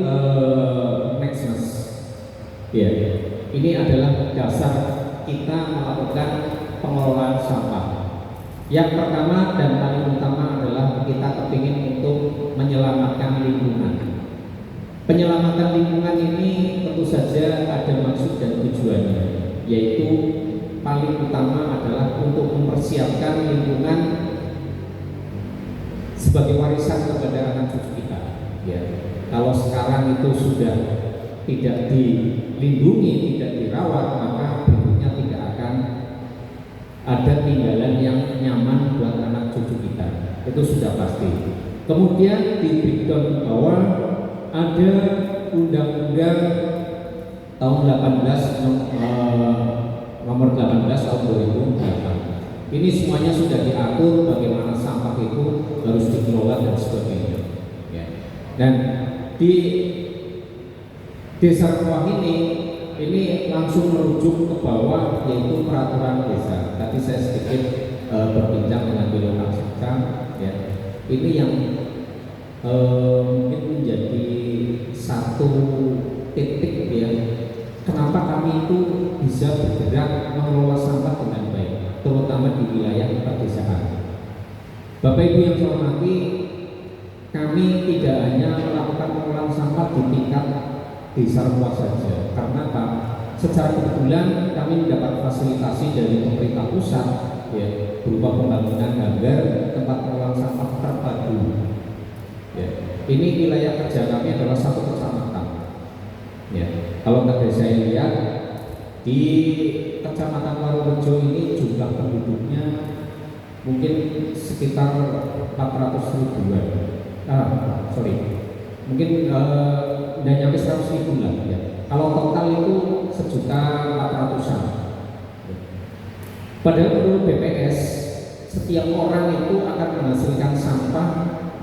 Speaker 2: next mas, ya, ini adalah dasar kita melakukan pengelolaan sampah. Yang pertama dan paling utama adalah kita kepingin untuk menyelamatkan lingkungan. Penyelamatan lingkungan ini tentu saja ada maksud dan tujuannya, yaitu paling utama adalah untuk mempersiapkan lingkungan
Speaker 5: sebagai warisan kepada anak cucu kita. Ya, kalau sekarang itu sudah tidak dilindungi, tidak dirawat, maka berikutnya tidak akan ada tinggalan yang nyaman buat anak cucu kita. Itu sudah pasti. Kemudian di breakdown bawah ada undang-undang tahun 18 nomor 18 tahun 2008. Ini semuanya sudah diatur bagaimana sampah itu harus dikelola dan sebagainya. Ya. Dan di Desa Ruang ini langsung merujuk ke bawah, yaitu peraturan desa. Tadi saya sedikit berbincang dengan Bilola Sekam, ya. Ini yang mungkin menjadi satu titik, ya, kenapa kami itu bisa bergerak mengelola sampah dengan baik, terutama di wilayah pedesaan. Bapak Ibu yang saya hormati, kami tidak hanya melakukan pengelolaan sampah di tingkat desa luas saja, karena Pak, secara kebetulan kami mendapat fasilitasi dari pemerintah pusat, ya, berupa pembangunan agar tempat pengelolaan sampah terpadu. Ya, ini wilayah kerja kami adalah satu kecamatan. Ya, kalau tadi saya lihat di kecamatan Warurejo ini jumlah penduduknya mungkin sekitar 400 ribuan. Mungkin udah nyampe 100 ribu lah, ya. Kalau total itu 1.400.000. Padahal menurut BPS setiap orang itu akan menghasilkan sampah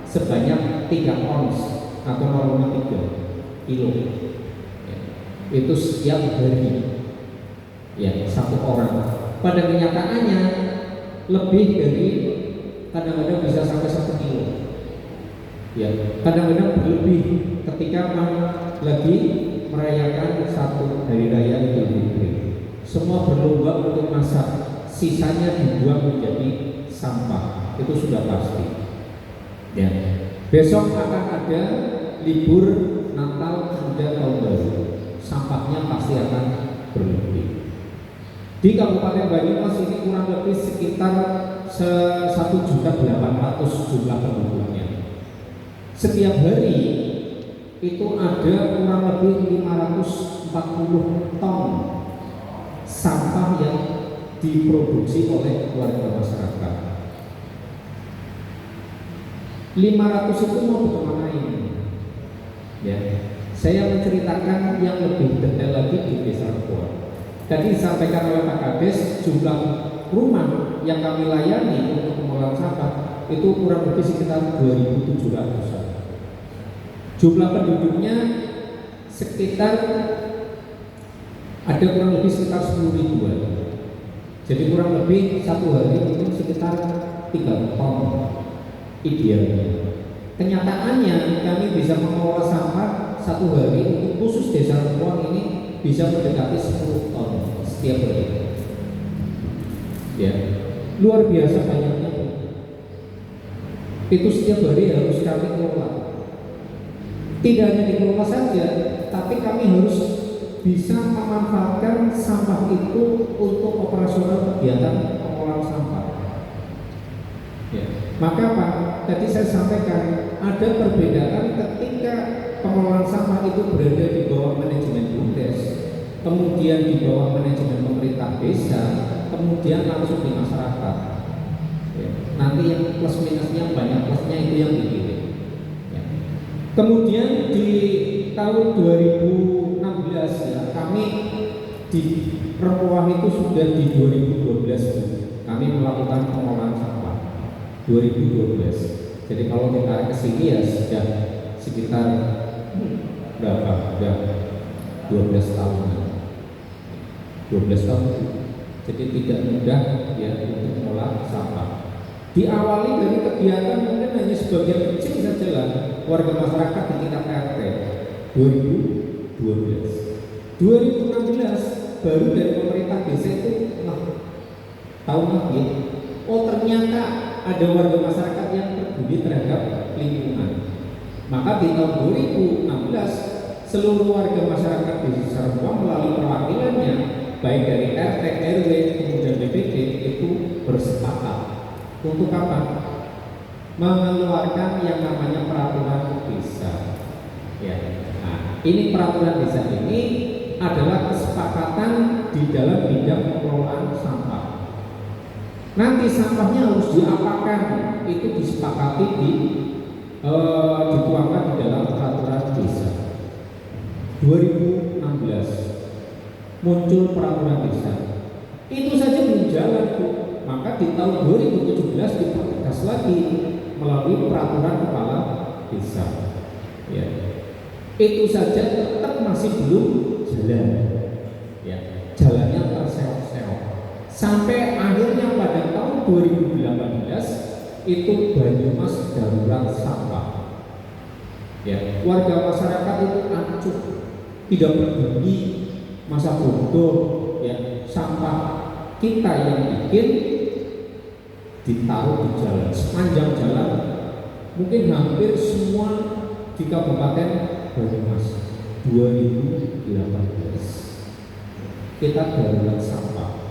Speaker 5: sebanyak 3 ons atau 0,3 kilo. Ya. Itu setiap hari, ya, satu orang. Pada kenyataannya lebih dari, kadang-kadang bisa sampai 1 kilo. Ya, kadang-kadang berlebih ketika lagi merayakan satu hari raya Idul Fitri. Semua berlomba untuk masak, sisanya dibuang menjadi sampah. Itu sudah pasti. Ya. Besok akan ada libur Natal dan Tahun Baru. Sampahnya pasti akan berlebih. Di Kabupaten Banyumas ini kurang lebih sekitar 1.800.000 jumlah penduduknya. Setiap hari itu ada kurang lebih 540 ton sampah yang diproduksi oleh warga masyarakat. 500 itu mau dikemanain? Ya, saya menceritakan yang lebih detail lagi di Desa Repoa. Tadi disampaikan oleh Pak Kades, jumlah rumah yang kami layani untuk pengolahan sampah itu kurang lebih sekitar 2.700-an. Jumlah penduduknya sekitar ada kurang lebih sekitar 10 ribuan. Jadi kurang lebih satu hari mungkin sekitar 3 ton idealnya. Kenyataannya kami bisa mengelola sampah satu hari untuk khusus Desa Repoa ini bisa mendekati 10 ton setiap hari. Ya, luar biasa banyaknya. Itu setiap hari harus kami kelola. Tidak hanya dikelola saja, tapi kami harus bisa memanfaatkan sampah itu untuk operasional kegiatan pengolahan sampah. Ya. Maka Pak, tadi saya sampaikan ada perbedaan ketika pengelolaan sampah itu berada di bawah manajemen BUMDes, kemudian di bawah manajemen pemerintah desa, kemudian langsung di masyarakat. Ya. Nanti yang plus minusnya banyak, plusnya itu yang dipilih. Ya. Kemudian di tahun 2016 ya, kami di Repoa itu sudah di 2012 kami melakukan pengolahan sampah 2012. Jadi kalau kita ke sini ya sudah sekitar berapa? Sudah 12 tahun. 12 tahun. Jadi tidak mudah ya untuk mengolah sampah. Diawali dari kegiatan mungkin hanya sebagian kecil saja lah warga masyarakat di tingkat RT 2012. 2016 baru dari pemerintah desa itu tahu lagi. Oh ternyata ada warga masyarakat yang peduli terhadap lingkungan. Maka di tahun 2016 seluruh warga masyarakat di Desa Repoa melalui perwakilannya baik dari RT, RW, kemudian BPD itu bersepakat untuk apa? mengeluarkan yang namanya peraturan desa. Ya. Nah, ini peraturan desa ini adalah kesepakatan di dalam bidang pengelolaan sampah. Nanti sampahnya harus diapakan, itu disepakati dituangkan di dalam peraturan desa. 2016 muncul peraturan desa. Itu saja belum jalan, Bu. Maka di tahun 2017 dipertegas lagi melalui peraturan kepala desa. Ya. Itu saja tetap masih belum jalan. Ya. Jalannya terseok-seok. Sampai akhirnya pada tahun 2018 itu Banyumas darurat sampah. Ya. Warga masyarakat itu acuh, tidak peduli masa bodoh, ya, sampah kita yang bikin ditaruh di jalan, sepanjang jalan, mungkin hampir semua di Kabupaten Banyumas. 2018 kita darurat sampah.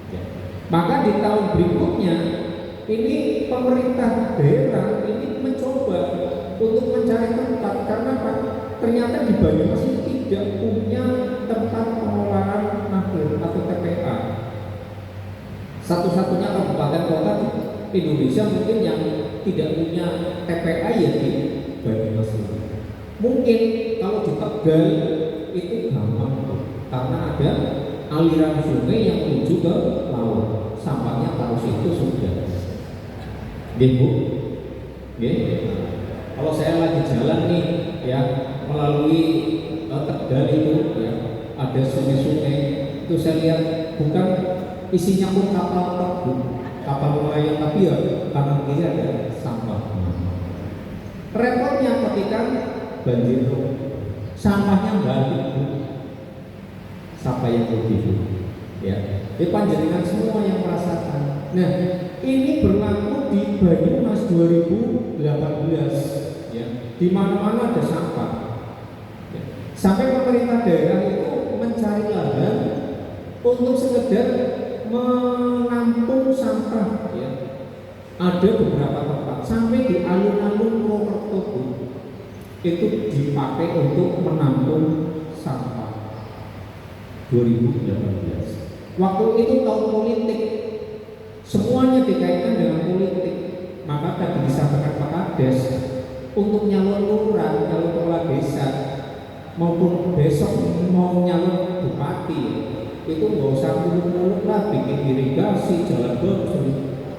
Speaker 5: Ya. Maka di tahun berikutnya ini pemerintah daerah ini mencoba untuk mencari tempat, karena Pak, ternyata di Banyumas ini tidak punya tempat pengolahan akhir atau TPA. Satu-satunya kabupaten kota di Indonesia mungkin yang tidak punya TPA ya di Banyumas ini. Mungkin kalau di Tegal itu gampang, karena ada aliran sungai yang menuju ke laut. Sampahnya taruh situ sudah. Bu, kalau saya lagi jalan nih, ya, melalui Tegal itu, ya, ada sungai-sungai, itu saya lihat bukan isinya pun kapal nelayan, tapi ya kanan kiri ada sampah. Repotnya ketika banjir, sampahnya balik, sampah yang begitu, ya. Ini panjenengan semua yang merasakan. Nah, ini berlaku di Banyumas 2018, ya. Di mana-mana ada sampah. Ya. Sampai pemerintah daerah itu mencari lahan untuk sekedar menampung sampah, ya. Ada beberapa tempat sampai di alun-alun Purwokerto itu dipakai untuk menampung sampah. 2018. Waktu itu tahun politik, semuanya dikaitkan dengan politik. Maka tadi disampaikan Pak Kades untuk nyalon lurah, nyalon kepala desa, maupun besok mau nyalon bupati, itu nggak usah muluk-muluk lah, bikin irigasi, jalan bagus,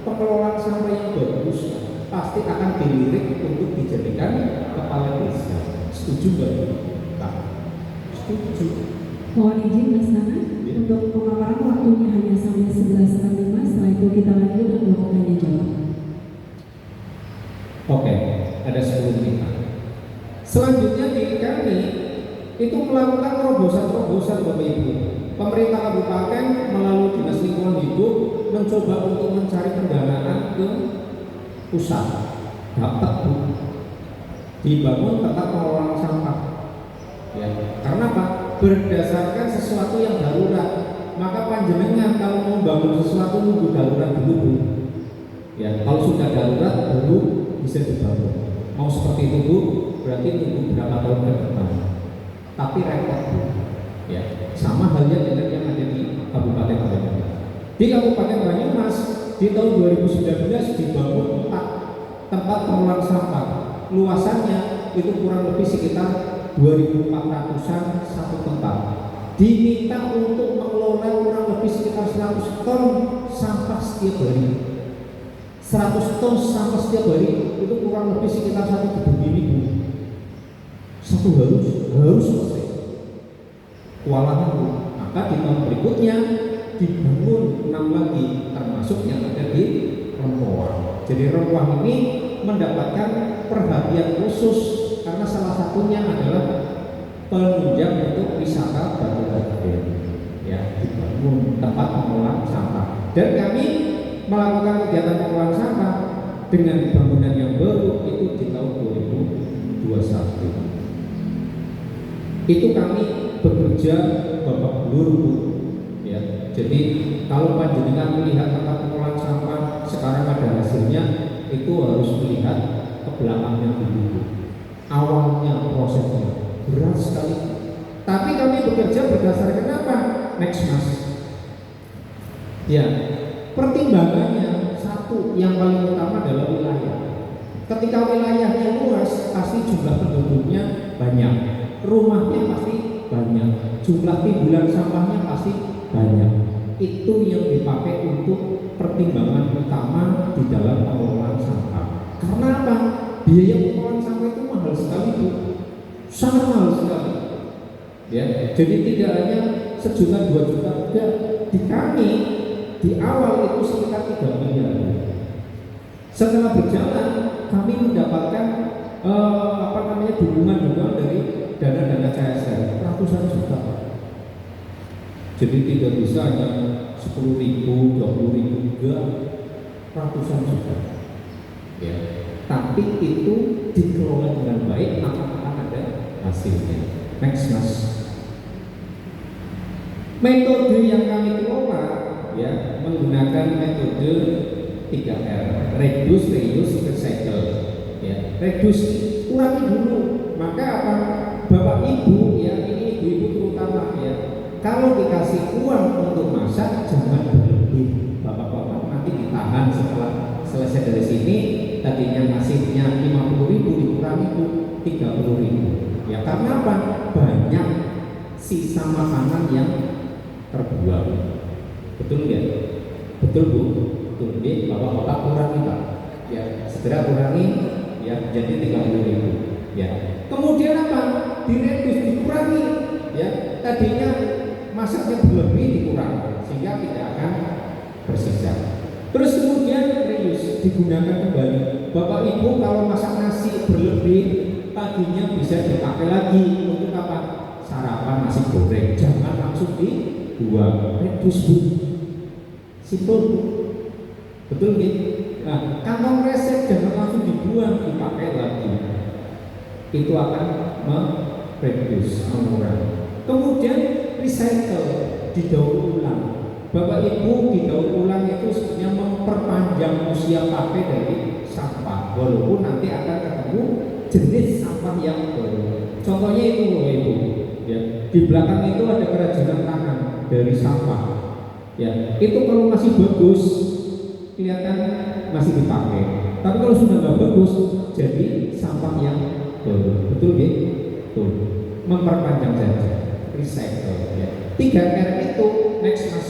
Speaker 5: pengelolaan sampah yang bagus, pasti akan dilirik untuk dijadikan kepala desa. Setuju nggak Pak? Setuju.
Speaker 1: Mohon izin Mas Nana, untuk pemaparan waktunya hanya sampai 11.45. Setelah itu kita lanjut untuk tanya jawab.
Speaker 5: Oke, ada 10 menit. Selanjutnya di kami itu melakukan terobosan-terobosan Bapak Ibu. Pemerintah kabupaten melalui Dinas Lingkungan Hidup mencoba untuk mencari pendanaan ke pusat. Dapat, Bu. Dibangun tempat pengelolaan sampah. Ya, karena apa? Berdasarkan sesuatu yang darurat. Maka panjenengan kalau mau bangun sesuatu nunggu darurat dulu, Bu. Ya, kalau sudah darurat baru bisa dibangun. Mau seperti itu, Bu, berarti nunggu berapa tahun ke depan. Tapi repot, Bu. Ya, sama halnya dengan yang ada di Kabupaten Banyumas. Di Kabupaten Banyumas di tahun 2019 dibangun 4 tempat pengelolaan sampah. Luasannya itu kurang lebih sekitar 2.400-an satu tempat. Diminta untuk mengelola kurang lebih sekitar 100 ton sampah setiap hari. 100 ton sampah setiap hari itu kurang lebih sekitar 1 gedung ini, Bu. Satu harus selesai. Kewalahan, Bu. Maka di tahun berikutnya dibangun 6 lagi, termasuk yang ada di Rempoa. Jadi Rempoa ini mendapatkan perhatian khusus karena salah satunya adalah penunjang untuk wisata Batu Raden. Ya, dibangun tempat pengolahan sampah. Dan kami melakukan kegiatan pengolahan sampah dengan bangunan yang baru itu di tahun 2021. Itu kami bekerja babak belur, Bu. Ya, jadi kalau panjenengan melihat tempat pengolahan sampah sekarang ada hasilnya, itu harus melihat ke belakangnya dulu, awalnya prosesnya berat sekali. Tapi kami bekerja berdasarkan apa? Next mas. Ya, pertimbangannya satu yang paling utama adalah wilayah. Ketika wilayahnya luas, pasti jumlah penduduknya banyak, rumahnya pasti banyak, jumlah timbulan sampahnya pasti banyak. Itu yang dipakai untuk pertimbangan utama di dalam pengelolaan sampah. Karena apa? Biaya pengelolaan sampah itu mahal sekali, Bu. Sangat mahal sekali. Ya, jadi tidak hanya 1 juta 2 juta, enggak. Di kami di awal itu sekitar 3 miliar. Setelah berjalan kami mendapatkan dukungan dari dana-dana CSR ratusan juta. Jadi tidak bisa hanya 10.000, 20.000, enggak, ratusan juta. Ya, tapi itu dikelola dengan baik akan ada hasilnya. Next mas. Metode yang kami kelola ya menggunakan metode 3R, reduce, reuse, recycle. Ya, reduce, kurangi dulu. Maka apa? Bapak Ibu ya, ini ibu-ibu terutama ya. Kalau dikasih uang untuk masak jangan berlebih. Bapak-bapak nanti ditahan setelah selesai dari sini. Tadinya ngasihnya 50.000 dikurangi 30.000. Ya karena apa? Banyak sisa makanan yang terbuang. Betul ya? Betul Bu? Betul. Jadi bapak-bapak kurangi Pak. Ya segera kurangi ya jadi 30.000. Ya. Kemudian apa? Diredus, dikurangi. Ya tadinya masaknya berlebih dikurangi sehingga tidak akan bersisa. Terus kemudian reuse, digunakan kembali. Bapak Ibu kalau masak nasi berlebih paginya bisa dipakai lagi untuk apa? Sarapan nasi goreng. Jangan langsung dibuang. Reduce Bu. Simple Bu. Betul nih. Nah, kantong kresek jangan langsung dibuang, dipakai lagi. Itu akan mereduce, mengurangi. Kemudian recycle, didaur ulang. Bapak Ibu didaur ulang itu sebenarnya memperpanjang usia pakai dari sampah. Walaupun nanti akan ketemu jenis sampah yang baru. Contohnya itu Bapak Ibu. Ya, di belakang itu ada kerajinan tangan dari sampah. Ya, itu kalau masih bagus kelihatan masih dipakai. Tapi kalau sudah nggak bagus jadi sampah yang baru. Betul ya? Betul. Memperpanjang saja. Recycle ya. 3R itu next mas.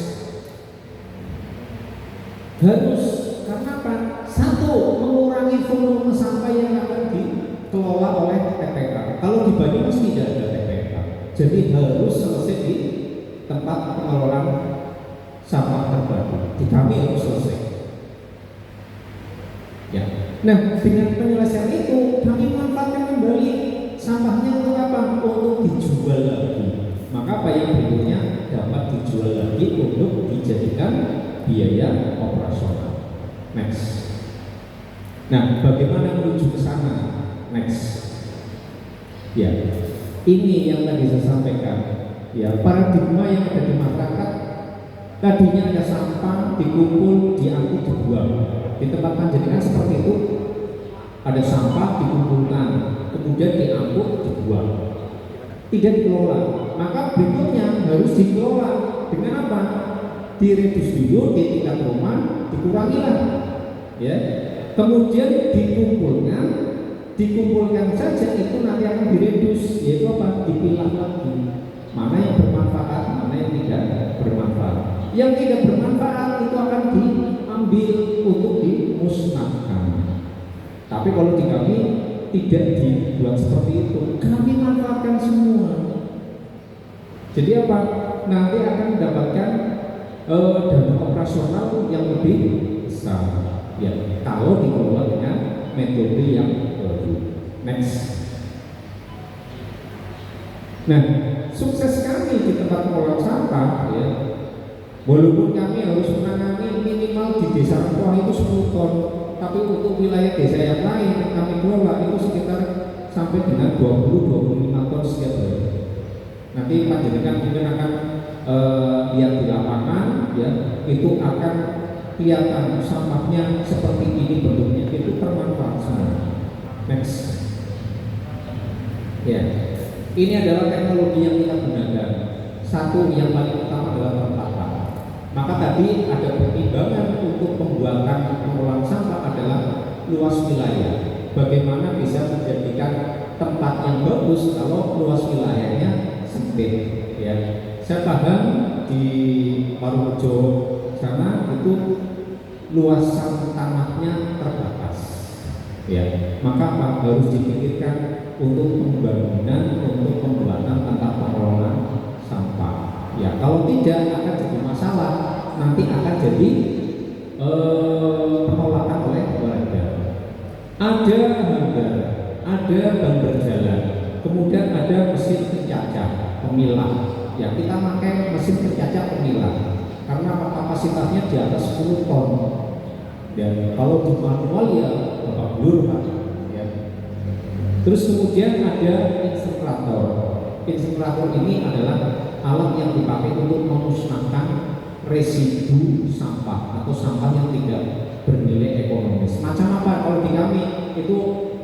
Speaker 5: Harus karena apa? Satu, mengurangi volume sampah yang akan dikelola oleh TPK. Kalau di Banyumas tidak ada TPK, jadi harus selesai di tempat pengelolaan sampah terpadu. Di kami harus selesai. Ya. Nah, dengan penyelesaian itu kami manfaatkan kembali sampahnya untuk apa? Untuk dijual lagi. Maka apa yang berikutnya dapat dijual lagi untuk dijadikan biaya operasional. Next. Nah, bagaimana menuju ke sana? Next. Ya, ini yang tadi saya sampaikan. Ya, paradigma yang ada di masyarakat. Tadinya ada sampah dikumpul, diangkut, dibuang. Di tempat panjenengan seperti itu. Ada sampah dikumpulkan, kemudian diangkut, dibuang. Tidak dikelola. Maka berikutnya harus dikelola dengan apa? Diredus dulu di tingkat rumah, dikurangilah. Ya. Kemudian dikumpulkan saja itu nanti akan diredus, yaitu apa? Dipilah lagi. Mana yang bermanfaat, mana yang tidak bermanfaat. Yang tidak bermanfaat itu akan diambil untuk dimusnahkan. Tapi kalau di kami tidak dibuat seperti itu, kami manfaatkan semua. Jadi apa? Nanti akan mendapatkan dana operasional yang lebih besar. Ya, kalau dikelola dengan metode yang baru. Next. Nah, sukses kami di tempat pengelolaan sampah, ya. Walaupun kami harus menangani minimal di desa Rempong itu 10 ton, tapi untuk wilayah desa yang lain kami kelola itu sekitar sampai dengan 20-25 ton setiap hari. Nanti panjenengan mungkin akan lihat di lapangan, ya, itu akan kelihatan sampahnya seperti ini bentuknya, itu bermanfaat semua. Next. Ya, ini adalah teknologi yang kita gunakan. Satu yang paling utama adalah tertata. Maka tadi ada pertimbangan untuk pembuatan pengelolaan sampah adalah luas wilayah. Bagaimana bisa menjadikan tempat yang bagus kalau luas wilayahnya sempit. Ya, saya paham di Purworejo sana itu luasan tanahnya terbatas. Ya, maka harus dipikirkan untuk pembangunan, untuk pembuatan tempat pengelolaan sampah. Ya, kalau tidak akan jadi masalah, nanti akan jadi penolakan oleh warga. Ada hanggar, ada ban berjalan, kemudian ada mesin pencacah, pemilah. Ya, kita pakai mesin pencacah pemilah karena kapasitasnya di atas 10 ton. Dan kalau di manual ya babak belur Pak. Ya. Terus kemudian ada insinerator. Insinerator ini adalah alat yang dipakai untuk memusnahkan residu sampah atau sampah yang tidak bernilai ekonomis. Macam apa? Kalau di kami itu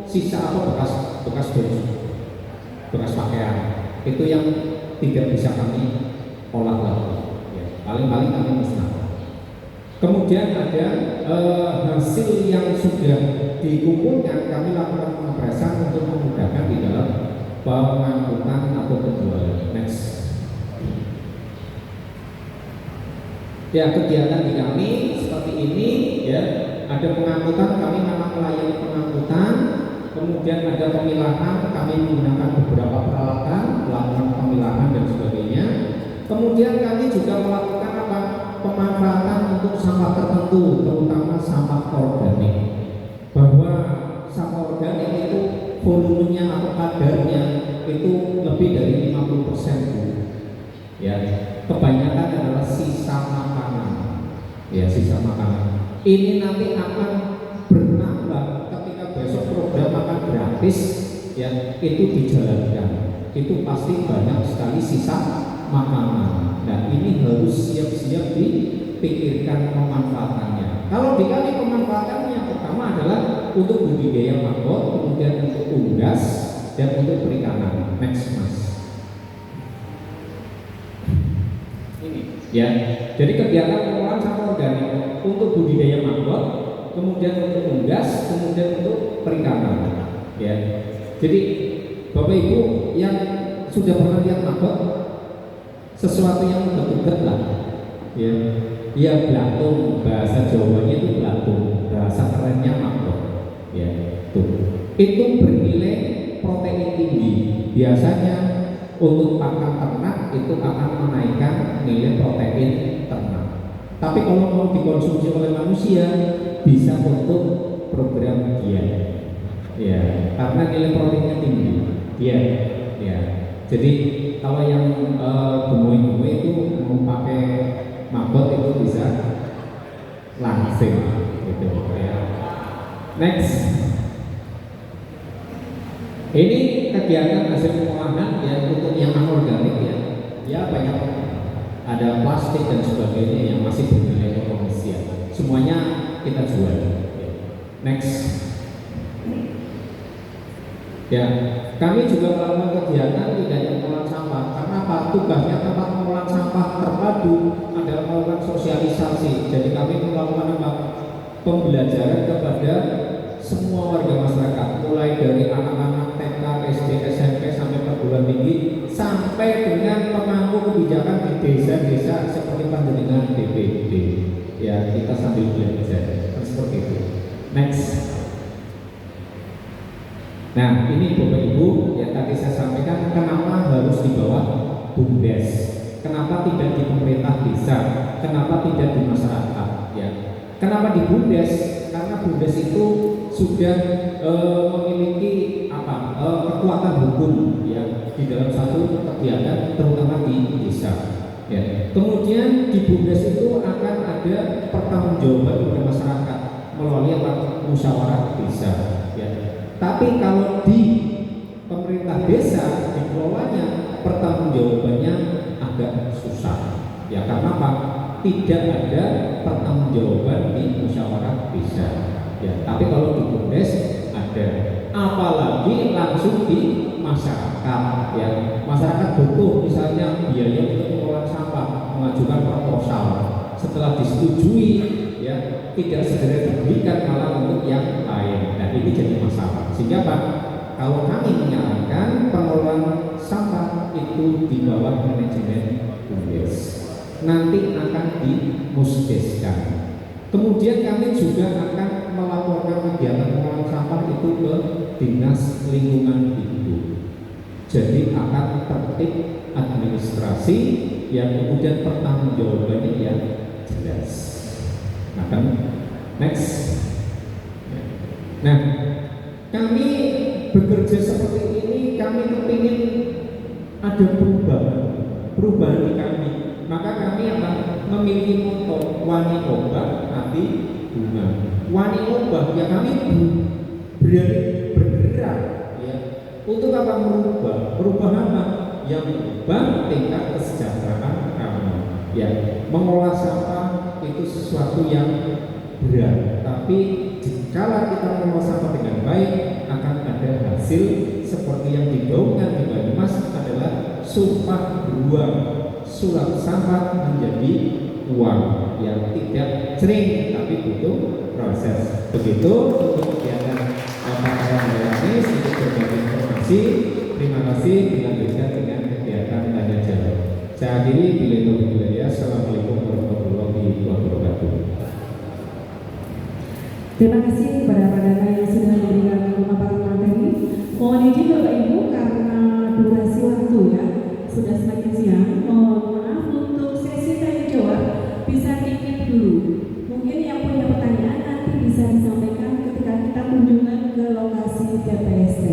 Speaker 5: sisa atau bekas baju, bekas pakaian, itu yang tidak bisa kami olah lagi. Ya, paling-paling kami musnahkan. Kemudian ada hasil yang sudah dikumpulkan, kami lakukan pengepresan untuk memudahkan di dalam pengangkutan atau penjualan. Next. Ya, kegiatan di kami seperti ini ya, ada pengangkutan, kami memang melayani pengangkutan, kemudian ada pemilahan, kami menggunakan beberapa peralatan, melakukan pemilahan dan sebagainya. Kemudian kami juga melakukan apa? Pemanfaatan untuk sampah tertentu, terutama sampah organik. Bahwa sampah organik itu volumenya atau kadarnya itu lebih dari 50%. Ya, kebanyakan adalah sisa makanan. Ya, sisa makanan. Ini nanti akan bertambah ketika besok program makan gratis ya itu dijalankan. Itu pasti banyak sekali sisa makanan. Nah, ini harus siap-siap dipikirkan pemanfaatannya. Kalau dikali pemanfaatannya pertama adalah untuk budidaya maggot, kemudian untuk unggas dan untuk perikanan. Next Mas. Ini ya. Jadi kegiatan pengelolaan sampah organik untuk budidaya maggot, kemudian untuk unggas, kemudian untuk perikanan. Ya. Jadi Bapak Ibu yang sudah pernah lihat maggot, sesuatu yang betul-betul lah, ya belatung, bahasa Jawanya itu belatung, bahasa kerennya maggot, ya itu bernilai protein tinggi. Biasanya untuk pakan ternak itu akan menaikkan nilai protein ternak. Tapi kalau mau dikonsumsi oleh manusia bisa untuk program diet, ya karena nilai proteinnya tinggi, ya. Jadi kalau yang gemoy-gemoy itu mau pakai maggot itu bisa langsing gitu ya. Next. Ini kegiatan hasil pengolahan ya untuk yang anorganik ya. Ya banyak ada plastik dan sebagainya yang masih bernilai ekonomis ya. Semuanya kita jual. Next. Ya, kami juga melakukan kegiatan tidak hanya pengolahan sampah. Karena apa? Tugasnya tempat pengolahan sampah terpadu adalah melakukan sosialisasi. Jadi kami melakukan apa? Pembelajaran kepada semua warga masyarakat, mulai dari anak-anak TK, SD, SMP sampai perguruan tinggi, sampai dengan pemangku kebijakan di desa-desa seperti panjenengan DPD. Ya, kita sambil belajar seperti itu. Next. Nah, ini Bapak Ibu, ya tadi saya sampaikan kenapa harus di bawah BUMDes, kenapa tidak di pemerintah desa, kenapa tidak di masyarakat, ya. Kenapa di BUMDes? Karena BUMDes itu sudah memiliki apa? Kekuatan hukum, ya, di dalam satu kegiatan, terutama di desa. Ya. Kemudian di BUMDes itu akan ada pertanggungjawaban kepada masyarakat melalui musyawarah desa, ya. Tapi kalau di pemerintah desa dikelolanya pertanggungjawabannya agak susah. Ya karena apa? tidak ada pertanggungjawaban di musyawarah desa. Ya, tapi kalau di BUMDes ada, apalagi langsung di masyarakat. Ya, masyarakat butuh misalnya biaya untuk mengelola sampah, mengajukan proposal. Setelah disetujui, ya tidak segera diberikan malah untuk yang lain. Nah ini jadi masalah. Sehingga Pak, kalau kami menyarankan pengelolaan sampah itu di bawah manajemen BUMDes, nanti akan dimusdeskan. Kemudian kami juga akan melaporkan kegiatan pengelolaan sampah itu ke Dinas Lingkungan Hidup. Jadi akan tertib administrasi yang kemudian pertanggungjawabannya yang jelas. Nah kan, next. Nah, kami bekerja seperti ini, kami kepingin ada perubahan di kami. Maka kami akan memiliki moto wani obah hati bunga. Wani obah ya kami berani bergerak ya. Untuk apa merubah? Merubah apa? Yang merubah tingkat kesejahteraan kami. Ya, mengolah sampah itu sesuatu yang berat. Tapi jika kita mengolah sampah dengan baik, akan ada hasil seperti yang digaungkan di Banyumas adalah sumpah beruang. Surat sampah menjadi uang yang tidak sering tapi butuh proses. Begitu untuk kegiatan Bapak Ayam untuk berbagi informasi. Terima kasih. Dilanjutkan dengan kegiatan tanya jawab. Saya akhiri bila itu ya. Assalamualaikum warahmatullahi wabarakatuh.
Speaker 1: Terima kasih kepada Pak Dana yang sudah memberikan pemaparan materi. Mohon izin Bapak Ibu karena durasi waktu ya sudah semakin siang. Mohon maaf untuk sesi tanya jawab bisa dikit dulu. Mungkin yang punya pertanyaan nanti bisa disampaikan ketika kita kunjungan ke lokasi TPST.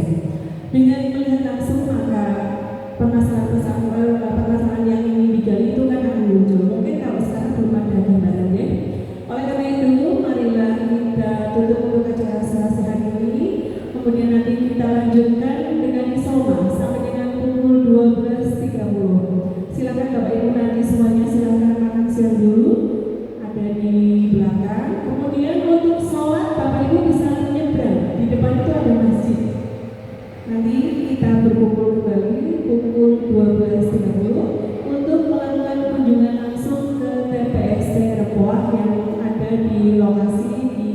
Speaker 1: Dengan melihat langsung maka permasalahan yang ingin digali itu kan akan muncul. Mungkin kalau sekarang belum ada gambarannya. Oleh karena itu, marilah kita tutup untuk acara selasa hari ini. Kemudian nanti kita lanjutkan dengan isoma sampai dengan pukul 12.30. Silakan Bapak Ibu nanti semuanya silakan makan siang dulu. Ada di belakang. Kemudian untuk sholat Bapak Ibu bisa nyebrang. Di depan itu ada masjid. Nanti kita berkumpul kembali pukul 12.30 untuk melakukan kunjungan langsung ke TPST Repoak yang ada di lokasi di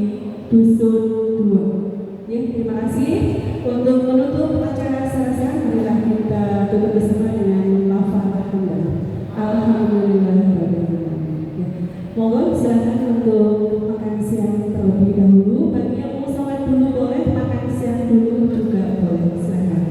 Speaker 1: Dusun 2. Ya, terima kasih. Untuk menutup acara selasa, marilah kita tutup bersama dengan lafaz hamdalah. Alhamdulillahirobbilalamin. Ya. Mohon silakan untuk makan siang terlebih dahulu. Bagi yang mau sholat dulu boleh, makan siang dulu juga boleh. Silakan.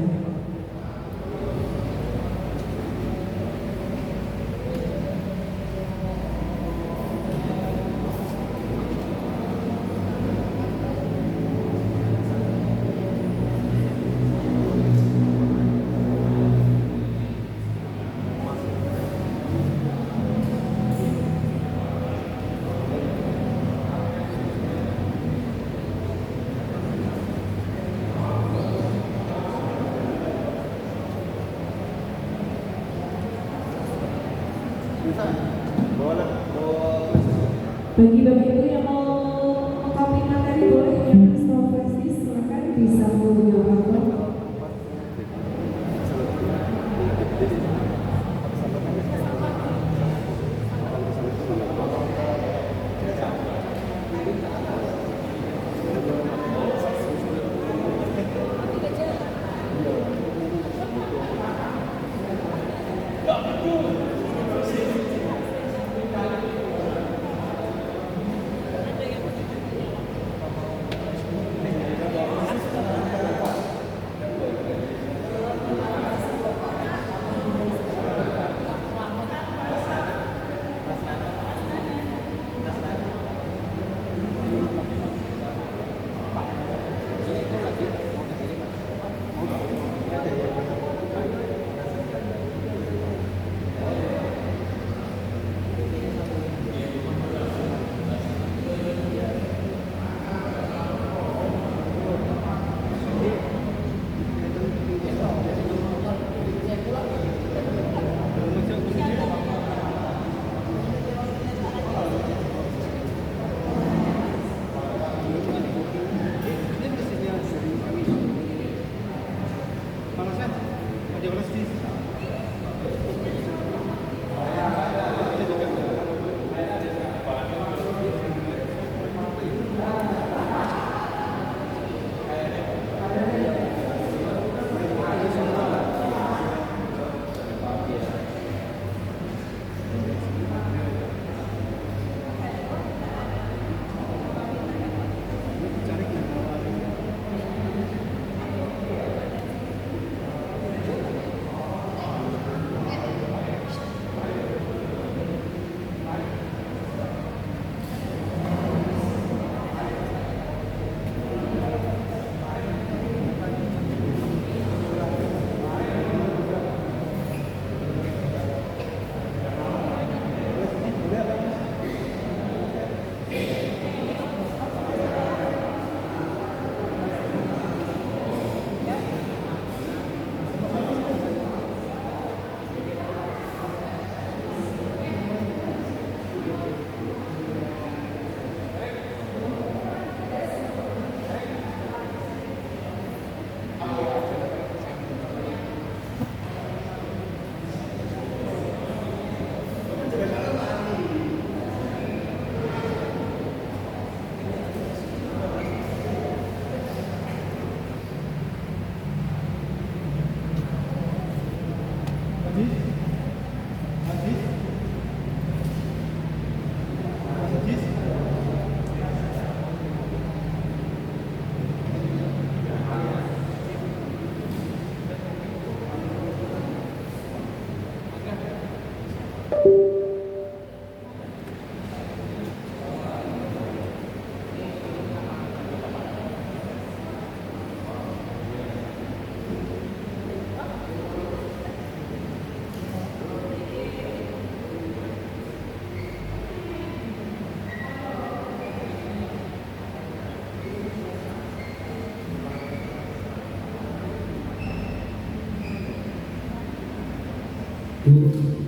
Speaker 1: Bagi Bapak Ibu yang mau mengkopi materi boleh, yang stofistis silakan bisa menghubungi lapor.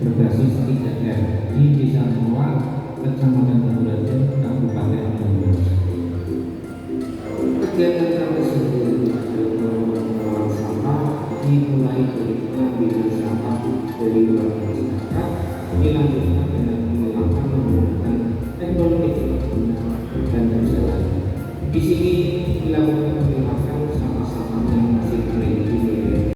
Speaker 2: berbasis 3R di Desa Mawar, Kecamatan Bangladesh, Kabupaten Bangladesh. Kegiatan kami sendiri mengelola sampah dimulai dari pengambilan sampah dari warga masyarakat, dilanjutkan